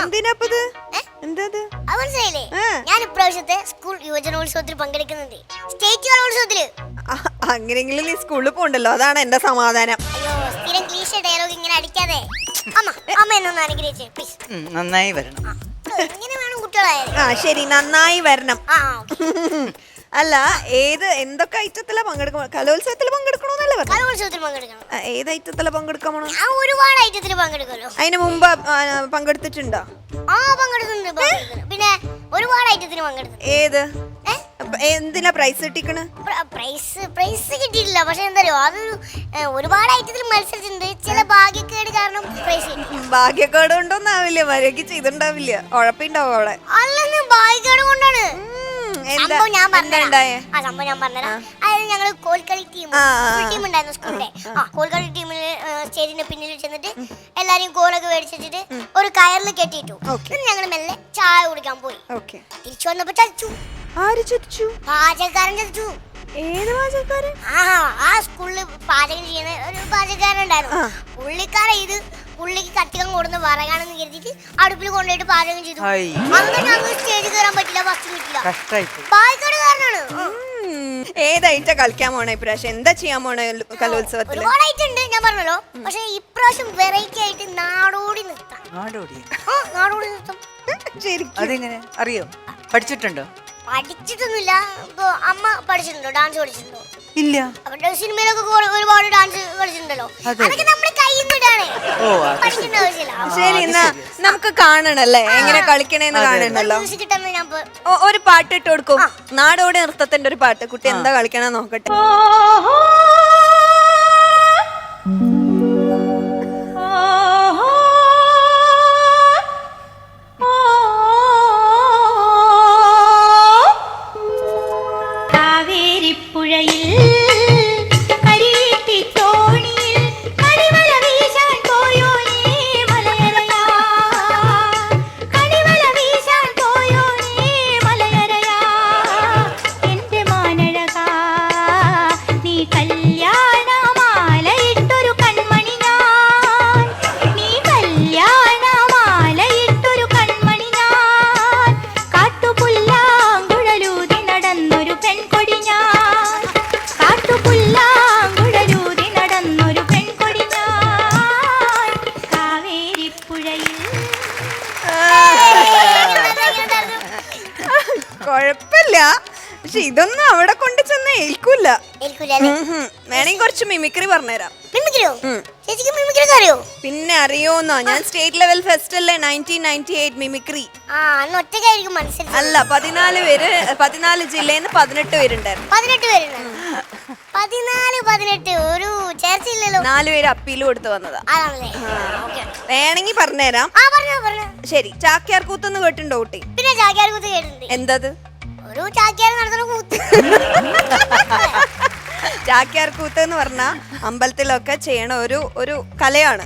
എന്തിനാപ്പത്? ഞാൻ ഇപ്രാവശ്യത്തെ സ്കൂൾ യുവജനോത്സവത്തിൽ പങ്കെടുക്കുന്നുണ്ട്. സ്റ്റേറ്റ് കലോത്സവത്തില്. അങ്ങനെയെങ്കിലും നീ സ്കൂളിൽ പോണ്ടല്ലോ, അതാണ് എന്റെ സമാധാനം. അയ്യോ, സ്ഥിരം ക്ലീഷേ ഡയലോഗ് ഇങ്ങനെ അടിക്കാതെ. അമ്മ എന്നൊന്ന് അനുഗ്രഹിച്ചേ പ്ലീസ്. നന്നായി വരണം. ഇങ്ങനെ വേണം കുട്ടികളായാലും. ശരി, നന്നായി വരണം. അല്ല, എന്തൊക്കെ ഐറ്റത്തിലാ പങ്കെടുക്കണം? കലോത്സവത്തിൽ പങ്കെടുക്കണോന്നല്ലേ പറഞ്ഞു? കലോത്സവത്തിൽ പങ്കെടുക്കണം. ഏത് ഐറ്റത്തിലാ പങ്കെടുക്കാൻ പോണോ? ഒരുപാട് ഐറ്റത്തിൽ പങ്കെടുക്കുമല്ലോ. അതിന് മുമ്പ് പങ്കെടുത്തിട്ടുണ്ടോ? പങ്കെടുക്കുന്നുണ്ട്. പിന്നെ ഒരുപാട് ഐറ്റത്തിന് പങ്കെടുത്തു. ഏത് എന്തിനാ പ്രൈസ് കിട്ടിക്കണ്? പ്രൈസ് കിട്ടിയിട്ടില്ല, പക്ഷെ എന്തായാലും അത് ഒരുപാട് ഐറ്റത്തിൽ മത്സരിച്ചിട്ടുണ്ട്. ചില ഭാഗ്യക്കേട് കാരണം പ്രൈസ് കിട്ടി. ഭാഗ്യക്കേട് കൊണ്ടൊന്നാവില്ല, മര്യാദക്ക് ചെയ്തിട്ടുണ്ടാവില്ല, ഉഴപ്പിണ്ടാവും അവിടെ. അല്ലെന്ന് ഭാഗ്യക്കേട് കൊണ്ടാണ്. സംഭവം ഞാൻ പറഞ്ഞുതരാം. അതായത് ഞങ്ങള് കോൽക്കളി ടീം ഉണ്ടായിരുന്നു സ്കൂളിലെ. കോൽക്കളി ടീമിൽ സ്റ്റേജിന്റെ പിന്നിൽ ചെന്നിട്ട് എല്ലാരും കോലൊക്കെ മേടിച്ചിട്ട് ഒരു കയറിൽ കെട്ടിയിട്ടു. ഞങ്ങൾ മെല്ലെ ചായ കുടിക്കാൻ പോയി. തിരിച്ചു വന്നപ്പോ ചതിച്ചു. ആര് ചതിച്ചു? പാചകക്കാരൻ ചതിച്ചു. ഏത് പാചകക്കാരൻ? ആ സ്കൂളിൽ പാചകം ചെയ്യുന്ന ഒരു പാചകക്കാരൻ ഉണ്ടായിരുന്നു. പുള്ളിക്ക് കത്തികം കൊടുന്ന് വറകാണെന്ന് കരുതിയിട്ട് അടുപ്പിൽ കൊണ്ടുപോയിട്ട് പാചകം ചെയ്തു. അങ്ങനെ ഞങ്ങൾ സ്റ്റേജിൽ കയറാൻ പറ്റില്ല, ബസ് കിട്ടില്ല. പായക്കാടുകാരനാണ്. ഏതായിട്ടാ കളിക്കാൻ പോണേ ഇപ്രാവശ്യം? എന്താ ചെയ്യാൻ പോണേ കലോത്സവത്തിൽ? ഒരുപാട് ഐറ്റം ഉണ്ട്, ഞാൻ പറഞ്ഞല്ലോ. പക്ഷെ ഇപ്രാവശ്യം വെറൈറ്റി ആയിട്ട് നാടോടി നൃത്തം. നാടോടി നൃത്തം അതെങ്ങനെ അറിയോ? പഠിച്ചിട്ടുണ്ടോ? പഠിച്ചിട്ടൊന്നുമില്ല. ഇപ്പൊ അമ്മ പഠിച്ചിട്ടുണ്ടോ? ഡാൻസ് പഠിച്ചിട്ടുണ്ടോ? ഇല്ല. അവരുടെ സിനിമയിലൊക്കെ ഒരുപാട് ഡാൻസ് കളിച്ചിട്ടുണ്ടല്ലോ. അതൊക്കെ നമ്മുടെ കയ്യിൽ നിന്നിട്ടാണ്. പഠിക്കുന്നതാണേ. പഠിക്കേണ്ട ആവശ്യമില്ല. ശരി, എന്നാ നമുക്ക് കാണണല്ലേ എങ്ങനെ കളിക്കണേന്ന് കാണണല്ലോ. മ്യൂസിക് കിട്ടുന്ന ഞാൻ ഒരു പാട്ട് ഇട്ട് കൊടുക്കും. നാടോടി നൃത്തത്തിന്റെ ഒരു പാട്ട്. കുട്ടി എന്താ കളിക്കണ നോക്കട്ടെ. കൊഴപ്പില്ല, പക്ഷെ ഇതൊന്നും അവിടെ കൊണ്ട് ചെന്ന് ഏൽക്കൂല. വേണമെങ്കിൽ കുറച്ച് മിമിക്രി പറഞ്ഞുതരാം. പിന്നെ അറിയോന്നോ, ഞാൻ സ്റ്റേറ്റ് ലെവൽ ഫെസ്റ്റ് അല്ലേ 1998 മിമിക്രി. അല്ല, 14 പേര്, 14 ജില്ലയിൽ നിന്ന് 18 പേരുണ്ടായിരുന്നു. 4 പേര് അപ്പീൽ കൊടുത്ത് വന്നതാ. വേണമെങ്കിൽ പറഞ്ഞുതരാം. ശരി, ചാക്യാർ കൂത്തൊന്ന് കേട്ടിട്ടുണ്ടോ കുട്ടി? പിന്നെ ചാക്യാർ കൂത്ത് കേട്ടിട്ടുണ്ട്. എന്തത്? ഒരു ചാക്യാർ നടത്തുന്ന കൂത്ത്. ചാക്യാർ കൂത്ത് എന്ന് പറഞ്ഞാൽ അമ്പലത്തിലൊക്കെ ചെയ്യണ ഒരു കലയാണ്.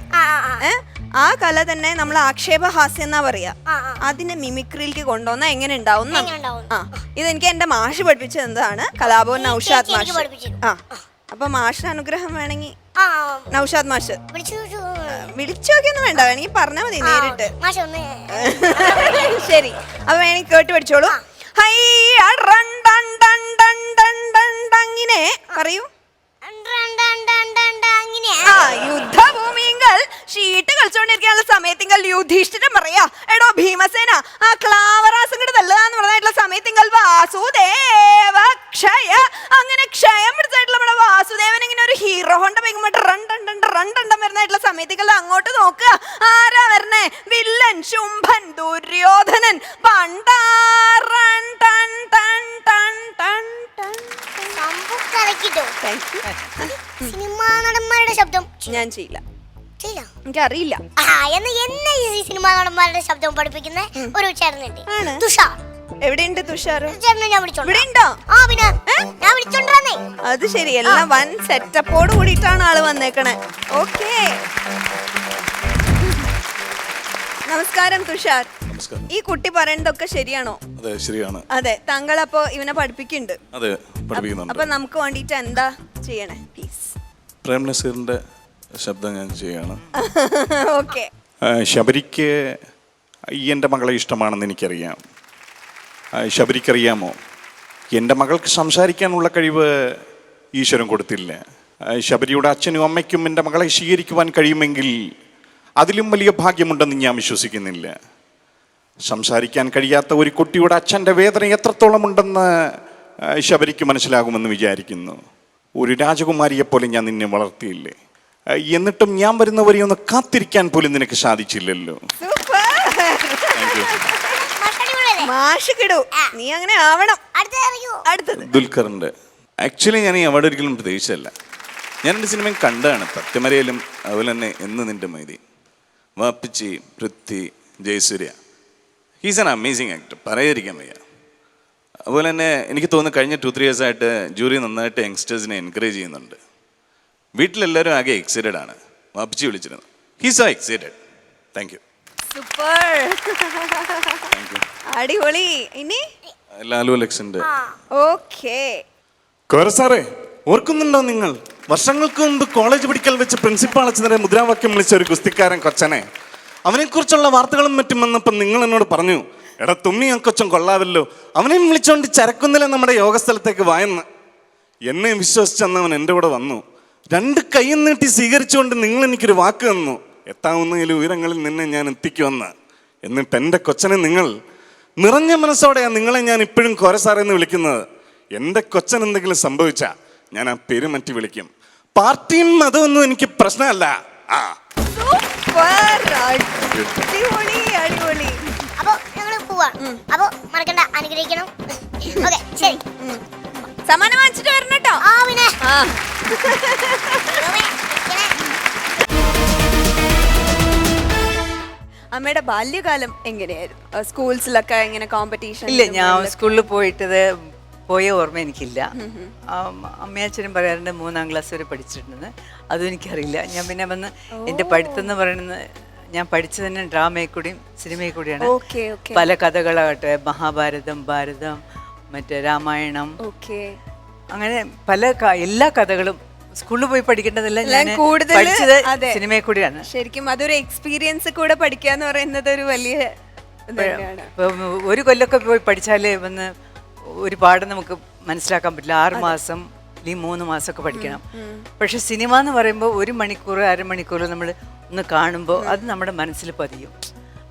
ആ കല തന്നെ നമ്മൾ ആക്ഷേപഹാസ്യം എന്നാ പറയാ. അതിനെ മിമിക്രിയിലേക്ക് കൊണ്ടുവന്ന എങ്ങനെ ഉണ്ടാവും. ഇതെനിക്ക് എന്റെ മാഷ് പഠിപ്പിച്ചു തന്നതാണ്, കലാഭവൻ നൗഷാദ് മാഷ്. അപ്പൊ മാഷിന് അനുഗ്രഹം വേണമെങ്കിൽ നൗഷാദ് മാഷ് വിളിച്ചു നോക്കിയൊന്നും വേണ്ട, വേണമെങ്കിൽ പറഞ്ഞാൽ മതി നേരിട്ട്. ശരി, അപ്പൊ വേണമെങ്കിൽ കേട്ട് പഠിച്ചോളൂ. ഇങ്ങനെ പറയൂ. യുദ്ധഭൂമിങ്കൽ ഷീട്ട് കളിച്ചോണ്ടിരിക്കാനുള്ള സമയത്തിങ്കൽ യുധിഷ്ഠിരൻ പറയാ, എടോ ഭീമസേന, ആ ക്ലാവറാസങ്ങട് തല്ലതാന്ന് പറഞ്ഞിട്ടുള്ള സമയത്തിങ്കൽ വാസുദേവ ക്ഷയ, അങ്ങനെ ക്ഷയം പിടിച്ചായിട്ടുള്ള നമ്മുടെ വാസുദേവൻ ഇങ്ങനെ ഒരു ഹീറോ ഹോണ്ട ബൈക്കുമ്പോട്ട് റണ്ടണ്ടം വരുന്നായിട്ടുള്ള സമയത്തിങ്കൽ അങ്ങോട്ട് നോക്കുക. ആരാ വരണേ? വില്ലൻ ശുംഭൻ ദുര്യോധനൻ. പണ്ടാറൻ ടൺ ടൺ ടൺ ടൺ ടൺ. സിനിമാ നടന്മാരുടെ ശബ്ദം ഞാൻ ചെയ്യില്ല, എനിക്കറിയില്ല. എന്നെ ഈ സിനിമാ നടന്മാരുടെ ശബ്ദം പഠിപ്പിക്കുന്ന ഒരു ചേട്ടനുണ്ട്, തുഷാർ. എവിടെയുണ്ട് തുഷാർ? ചേട്ടനെ ഞാൻ വിളിച്ചോണ്ട്. ഇവിടെ ഉണ്ടോ? ആ, പിന്നെ ഞാൻ വിളിച്ചോണ്ടേ. അത് ശരി, എല്ലാം വൻ സെറ്റപ്പോട് കൂടിയിട്ടാണ് ആള് വന്നേക്കണേ. ഓക്കേ, നമസ്കാരം തുഷാർ. ഈ കുട്ടി പറയുന്നതൊക്കെ ശരിയാണോ? അതെ, ശരിയാണ്. അതെ, താങ്കൾ അപ്പോ ഇവനെ പഠിപ്പിക്കുന്നുണ്ട്. അതെ, പഠിപ്പിക്കുന്നുണ്ട്. അപ്പൊ നമുക്ക് വേണ്ടിട്ട് എന്താ ചെയ്യണേ പ്ലീസ്? പ്രേം നസീറിന്റെ ശബ്ദം ഞാൻ ചെയ്യാണ്. ഓക്കെ. ശബരിക്ക് എൻ്റെ മകളെ ഇഷ്ടമാണെന്ന് എനിക്കറിയാം. ശബരിക്കറിയാമോ, എൻ്റെ മകൾക്ക് സംസാരിക്കാനുള്ള കഴിവ് ഈശ്വരൻ കൊടുത്തില്ല. ശബരിയുടെ അച്ഛനും അമ്മയ്ക്കും എൻ്റെ മകളെ സ്വീകരിക്കുവാൻ കഴിയുമെങ്കിൽ അതിലും വലിയ ഭാഗ്യമുണ്ടെന്ന് ഞാൻ വിശ്വസിക്കുന്നില്ല. സംസാരിക്കാൻ കഴിയാത്ത ഒരു കുട്ടിയുടെ അച്ഛൻ്റെ വേദന എത്രത്തോളം ഉണ്ടെന്ന് ശബരിക്ക് മനസ്സിലാകുമെന്ന് വിചാരിക്കുന്നു. ഒരു രാജകുമാരിയെപ്പോലെ ഞാൻ നിന്നെ വളർത്തിയില്ലേ, എന്നിട്ടും ഞാൻ വരുന്നവരെ ഒന്ന് കാത്തിരിക്കാൻ പോലും നിനക്ക് സാധിച്ചില്ലല്ലോ. നീ അങ്ങനെ ആവണം. അടുത്തത് ദുൽഖറിന്റെ. ആക്ച്വലി ഞാൻ ഈ അവാർഡ് ഒരിക്കലും പ്രതീക്ഷിച്ചല്ല. ഞാൻ എൻ്റെ സിനിമയും കണ്ടാണ്, സത്യമരയിലും അതുപോലെ തന്നെ എന്ന് നിന്റെ മൈതി, വാപ്പിച്ചി, Prithvi, Jayasurya. He's an amazing actor, പറയാതിരിക്കാൻ വയ്യ. അതുപോലെ തന്നെ എനിക്ക് തോന്നുന്നു കഴിഞ്ഞ 2-3 years ആയിട്ട് ജൂറി നന്നായിട്ട് യങ്സ്റ്റേഴ്സിനെ എൻകറേജ് ചെയ്യുന്നുണ്ട്. വീട്ടിലെല്ലാവരും ആകെ എക്സൈറ്റഡ് ആണ്. വാപ്പിച്ചി വിളിച്ചിരുന്നു. He's so excited. Thank you. Super, അടിപൊളി. ഇനി ലാലു അലക്സിന്റെ. ഓക്കേ. സാറേ, ഓർക്കുന്നുണ്ടോ നിങ്ങൾ വർഷങ്ങൾക്ക് മുമ്പ് കോളേജ് പഠിക്കൽ വെച്ച് പ്രിൻസിപ്പാൾ അച്ഛനെ മുദ്രാവാക്യം വിളിച്ച ഒരു ഗുസ്തിക്കാരൻ കൊച്ചനെ? അവനെക്കുറിച്ചുള്ള വാർത്തകളും മറ്റും വന്നപ്പോൾ നിങ്ങൾ എന്നോട് പറഞ്ഞു, എടാ തുമ്മി ആ കൊച്ചൻ കൊള്ളാവല്ലോ, അവനെയും വിളിച്ചോണ്ട് ചരക്കുന്നില്ല നമ്മുടെ യോഗസ്ഥലത്തേക്ക് വായെന്ന്. എന്നെ വിശ്വസിച്ചെന്നവൻ എൻ്റെ കൂടെ വന്നു. 2 കൈയും നീട്ടി സ്വീകരിച്ചുകൊണ്ട് നിങ്ങൾ എനിക്കൊരു വാക്ക് തന്നു, എത്താവുന്ന ഉയരങ്ങളിൽ നിന്നെ ഞാൻ എത്തിക്കുമെന്ന്. എന്നിട്ട് എൻ്റെ കൊച്ചനെ നിങ്ങൾ നിറഞ്ഞ മനസ്സോടെയാണ് നിങ്ങളെ ഞാൻ ഇപ്പോഴും കോരസാറെന്ന് വിളിക്കുന്നത്. എൻ്റെ കൊച്ചൻ എന്തെങ്കിലും സംഭവിച്ചാൽ ഞാൻ ആ പേര് മാറ്റി വിളിക്കും. പാർട്ടിയും അതൊന്നും എനിക്ക് പ്രശ്നമല്ല. സൂപ്പർ, അടിപൊളി അടിപൊളി. അപ്പൊ ഞങ്ങള് പോവാ. അപ്പൊ മറക്കണ്ട, അനുഗ്രഹിക്കണം. ഓക്കെ, ശരി. സമ്മാനം വാങ്ങിച്ചിട്ട് വരണം കേട്ടോ. ആ പിന്നെ അമ്മയുടെ ബാല്യകാലം എങ്ങനെയായിരുന്നു? സ്കൂൾസിലൊക്കെ എങ്ങനെ കോമ്പറ്റീഷൻ? ഇല്ല, ഞാൻ സ്കൂളിൽ പോയ ഓർമ്മ എനിക്കില്ല. അമ്മയച്ഛനും പറയാറുണ്ട് 3ാം ക്ലാസ് വരെ പഠിച്ചിട്ടുണ്ടെന്ന്. അതും എനിക്കറിയില്ല. ഞാൻ പിന്നെ വന്ന് എൻ്റെ പഠിത്തം എന്ന് പറയുന്നത്, ഞാൻ പഠിച്ചത് തന്നെ ഡ്രാമയിൽ കൂടിയും സിനിമയിൽ കൂടിയാണ്. പല കഥകളാകട്ടെ, മഹാഭാരതം, ഭാരതം, മറ്റേ രാമായണം, അങ്ങനെ പല എല്ലാ കഥകളും സ്കൂളിൽ പോയി പഠിക്കേണ്ടതെല്ലാം ഞാൻ പഠിച്ചത് സിനിമയിൽ കൂടിയാണ്. ശരിക്കും അതൊരു എക്സ്പീരിയൻസ് കൂടെ പഠിക്കുക എന്ന് പറയുന്നത് ഒരു വലിയ ഒരു കൊല്ലമൊക്കെ പോയി പഠിച്ചാലേ വന്ന് ഒരു പാഠം നമുക്ക് മനസ്സിലാക്കാൻ പറ്റില്ല. 6 മാസം അല്ലെങ്കിൽ 3 മാസമൊക്കെ പഠിക്കണം. പക്ഷെ സിനിമ എന്ന് പറയുമ്പോൾ 1 മണിക്കൂർ 1/2 മണിക്കൂർ നമ്മൾ ഒന്ന് കാണുമ്പോൾ അത് നമ്മുടെ മനസ്സിൽ പതിയും.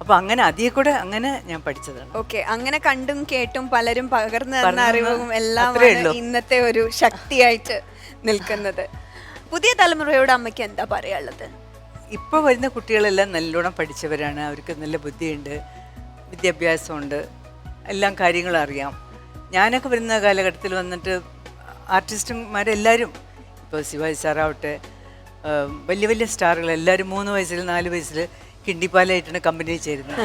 അപ്പൊ അങ്ങനെ അതിയെ കൂടെ അങ്ങനെ ഞാൻ പഠിച്ചതാണ്. ഓക്കെ, അങ്ങനെ കണ്ടും കേട്ടും പലരും പകർന്നു തന്ന അറിവും എല്ലാം ഇന്നത്തെ ഒരു ശക്തിയായിട്ട് നിൽക്കുന്നത്. പുതിയ തലമുറയോട് അമ്മയ്ക്ക് എന്താ പറയാനുള്ളത്? ഇപ്പോൾ വരുന്ന കുട്ടികളെല്ലാം നല്ലോണം പഠിച്ചവരാണ്. അവർക്ക് നല്ല ബുദ്ധിയുണ്ട്, വിദ്യാഭ്യാസമുണ്ട്, എല്ലാം കാര്യങ്ങളും അറിയാം. ഞാനൊക്കെ വരുന്ന കാലഘട്ടത്തിൽ വന്നിട്ട് ആർട്ടിസ്റ്റുമാരെല്ലാവരും, ഇപ്പോൾ ശിവാജി സാറാവട്ടെ, വലിയ വലിയ സ്റ്റാറുകൾ എല്ലാവരും 3 വയസ്സിൽ 4 വയസ്സിൽ കിണ്ടിപ്പാലായിട്ടാണ് കമ്പനിയിൽ ചേരുന്നത്.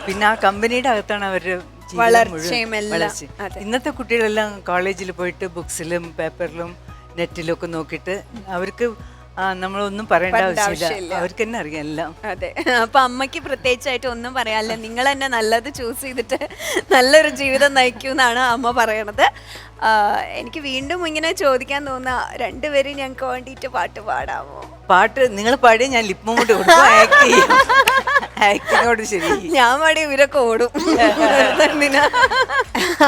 പിന്നെ ആ കമ്പനിയുടെ അകത്താണ് അവരുടെ വളർച്ച. ഇന്നത്തെ കുട്ടികളെല്ലാം കോളേജിൽ പോയിട്ട് ബുക്സിലും പേപ്പറിലും നെറ്റിലും ഒക്കെ നോക്കിയിട്ട് അവർക്ക് നമ്മളൊന്നും പറയേണ്ട ആവശ്യമില്ല, അവർക്ക് തന്നെ അറിയാം എല്ലാം. അതെ, അപ്പൊ അമ്മയ്ക്ക് പ്രത്യേകിച്ചായിട്ട് ഒന്നും പറയാനില്ല. നിങ്ങൾ തന്നെ നല്ലത് ചൂസ് ചെയ്തിട്ട് നല്ലൊരു ജീവിതം നയിക്കൂന്നാണ് അമ്മ പറയണത്. എനിക്ക് വീണ്ടും ഇങ്ങനെ ചോദിക്കാൻ തോന്നുന്ന, രണ്ടുപേരും ഞങ്ങൾക്ക് വേണ്ടിയിട്ട് പാട്ട് പാടാമോ? പാട്ട് നിങ്ങൾ പാടി, ഞാൻ ലിപ്പ് മൂഡ് കൊടുക്കും. ആക്ടിങ്ങോട് ശരി, ഞാൻ പാടി ഇവരൊക്കെ ഓടും.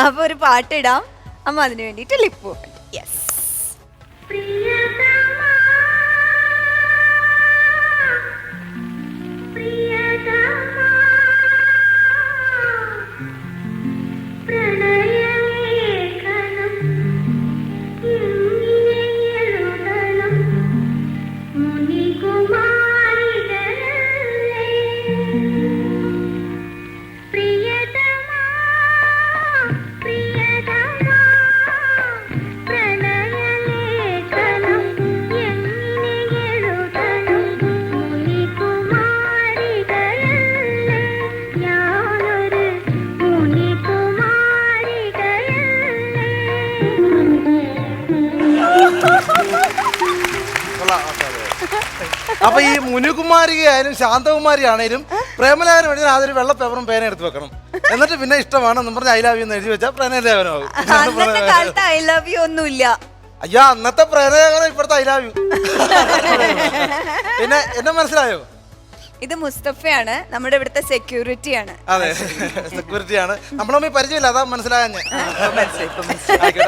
അപ്പൊ ഒരു പാട്ടിടാം, അമ്മ അതിന് വേണ്ടിയിട്ട് ലിപ്പ് മൂഡ്. യെസ്. അപ്പൊ ഈ മുനുകുമാരിക ആയാലും ശാന്തകുമാരി ആണേലും പ്രേമലേഖനം എഴുതി അതൊരു വെള്ള പേപ്പറും പേന എടുത്ത് വെക്കണം. എന്നിട്ട് പിന്നെ ഇഷ്ടമാണെന്ന് പറഞ്ഞ് ഐ ലവ് യു എന്ന് എഴുതി വെച്ചാൽ പ്രണയലേഖനമാകും. ഐ ലവ് യു ഒന്നുമില്ല. അയ്യോ, അന്നത്തെ പ്രണയലേഖനം ഇപ്പോഴത്തെ ഐ ലവ് യു. പിന്നെ എന്നെ മനസ്സിലായോ? ഇത് മുസ്തഫയാണ്, നമ്മുടെ ഇവിടുത്തെ സെക്യൂരിറ്റി ആണ്. അതെ, സെക്യൂരിറ്റി ആണ്. നമ്മളൊന്നും പരിചയമില്ല, അതാ മനസ്സിലാകാൻ.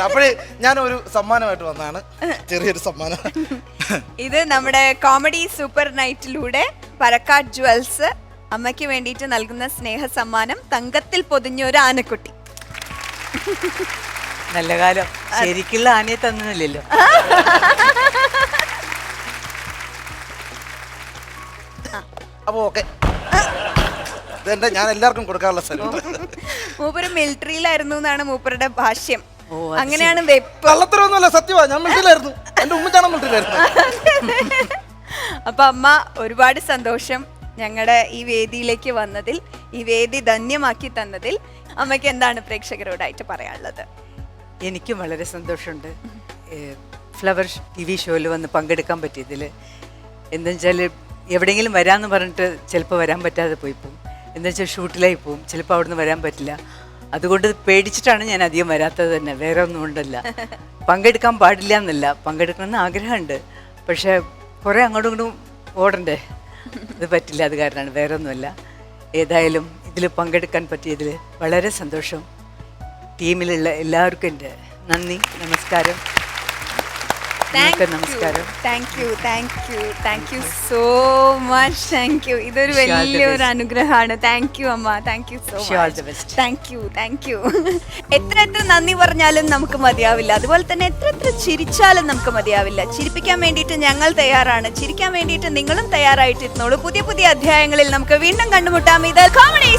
അപ്പോഴേ ഞാൻ ഒരു സമ്മാനമായിട്ട് വന്നതാണ്, ചെറിയൊരു സമ്മാനം. ഇത് നമ്മുടെ കോമഡി സൂപ്പർ നൈറ്റിലൂടെ പരക്കാട് ജ്വൽസ് അമ്മയ്ക്ക് വേണ്ടിയിട്ട് നൽകുന്ന സ്നേഹ സമ്മാനം, തങ്കത്തിൽ പൊതിഞ്ഞൊരു ആനക്കുട്ടി. നല്ല കാലം, ശരിക്കുള്ള ആനയെ തന്നില്ലല്ലോ. അപ്പൊ ഓക്കെ, ഇതെന്റെ ഞാൻ എല്ലാവർക്കും കൊടുക്കാനുള്ള സ്ഥലം. മൂപ്പര് മിലിറ്ററിയിലായിരുന്നു എന്നാണ് മൂപ്പരുടെ ഭാഷ്യം. അങ്ങനെയാണ് കള്ളത്തരമൊന്നുമല്ല, സത്യമാണ്. ഞാൻ മിലിറ്ററിയിലായിരുന്നു, എന്റെ ഉമ്മച്ചാണ് മിലിറ്ററിയിലായിരുന്നു. അപ്പൊ അമ്മ, ഒരുപാട് സന്തോഷം ഞങ്ങളുടെ ഈ വേദിയിലേക്ക് വന്നതിൽ, ഈ വേദി ധന്യമാക്കി തന്നതിൽ. അമ്മയ്ക്ക് എന്താണ് പ്രേക്ഷകരോടായിട്ട് പറയാനുള്ളത്? എനിക്കും വളരെ സന്തോഷമുണ്ട് ഫ്ലവർ TV ഷോയിൽ വന്ന് പങ്കെടുക്കാൻ പറ്റിയതിൽ. എന്താ വെച്ചാൽ എവിടെയെങ്കിലും വരാമെന്ന് പറഞ്ഞിട്ട് ചിലപ്പോൾ വരാൻ പറ്റാതെ പോയി പോകും. എന്താ വെച്ചാൽ ഷൂട്ടിലായി പോവും, ചിലപ്പോൾ അവിടെ നിന്ന് വരാൻ പറ്റില്ല. അതുകൊണ്ട് പേടിച്ചിട്ടാണ് ഞാൻ അധികം വരാത്തത് തന്നെ, വേറെ ഒന്നും കൊണ്ടല്ല. പങ്കെടുക്കാൻ പാടില്ല എന്നല്ല, പങ്കെടുക്കണമെന്ന് ആഗ്രഹമുണ്ട്. പക്ഷേ കുറേ അങ്ങോട്ടും ഇങ്ങോട്ടും ഓടണ്ടേ, ഇത് പറ്റില്ല, അത് കാരണമാണ്, വേറെ ഒന്നുമല്ല. ഏതായാലും ഇതിൽ പങ്കെടുക്കാൻ പറ്റിയതിൽ വളരെ സന്തോഷം. ടീമിലുള്ള എല്ലാവർക്കും എൻ്റെ നന്ദി, നമസ്കാരം. നിങ്ങൾക്ക് നമസ്കാരം. Thank you so much. Thank you. ഇതൊരു Wish you all the വലിയൊരു best. അനുഗ്രഹമാണ്. താങ്ക് യു അമ്മ. Thank you so Wish you all the much. best. Thank you. എത്ര നന്ദി പറഞ്ഞാലും നമുക്ക് മതിയാവില്ല. അതുപോലെ തന്നെ എത്ര ചിരിച്ചാലും നമുക്ക് മതിയാവില്ല. ചിരിപ്പിക്കാൻ വേണ്ടിയിട്ട് ഞങ്ങൾ തയ്യാറാണ്. ചിരിക്കാൻ വേണ്ടിയിട്ട് നിങ്ങളും തയ്യാറായിട്ടിരുന്നോളൂ. പുതിയ അധ്യായങ്ങളിൽ നമുക്ക് വീണ്ടും കണ്ടുമുട്ടാം. ഇത് കോമഡി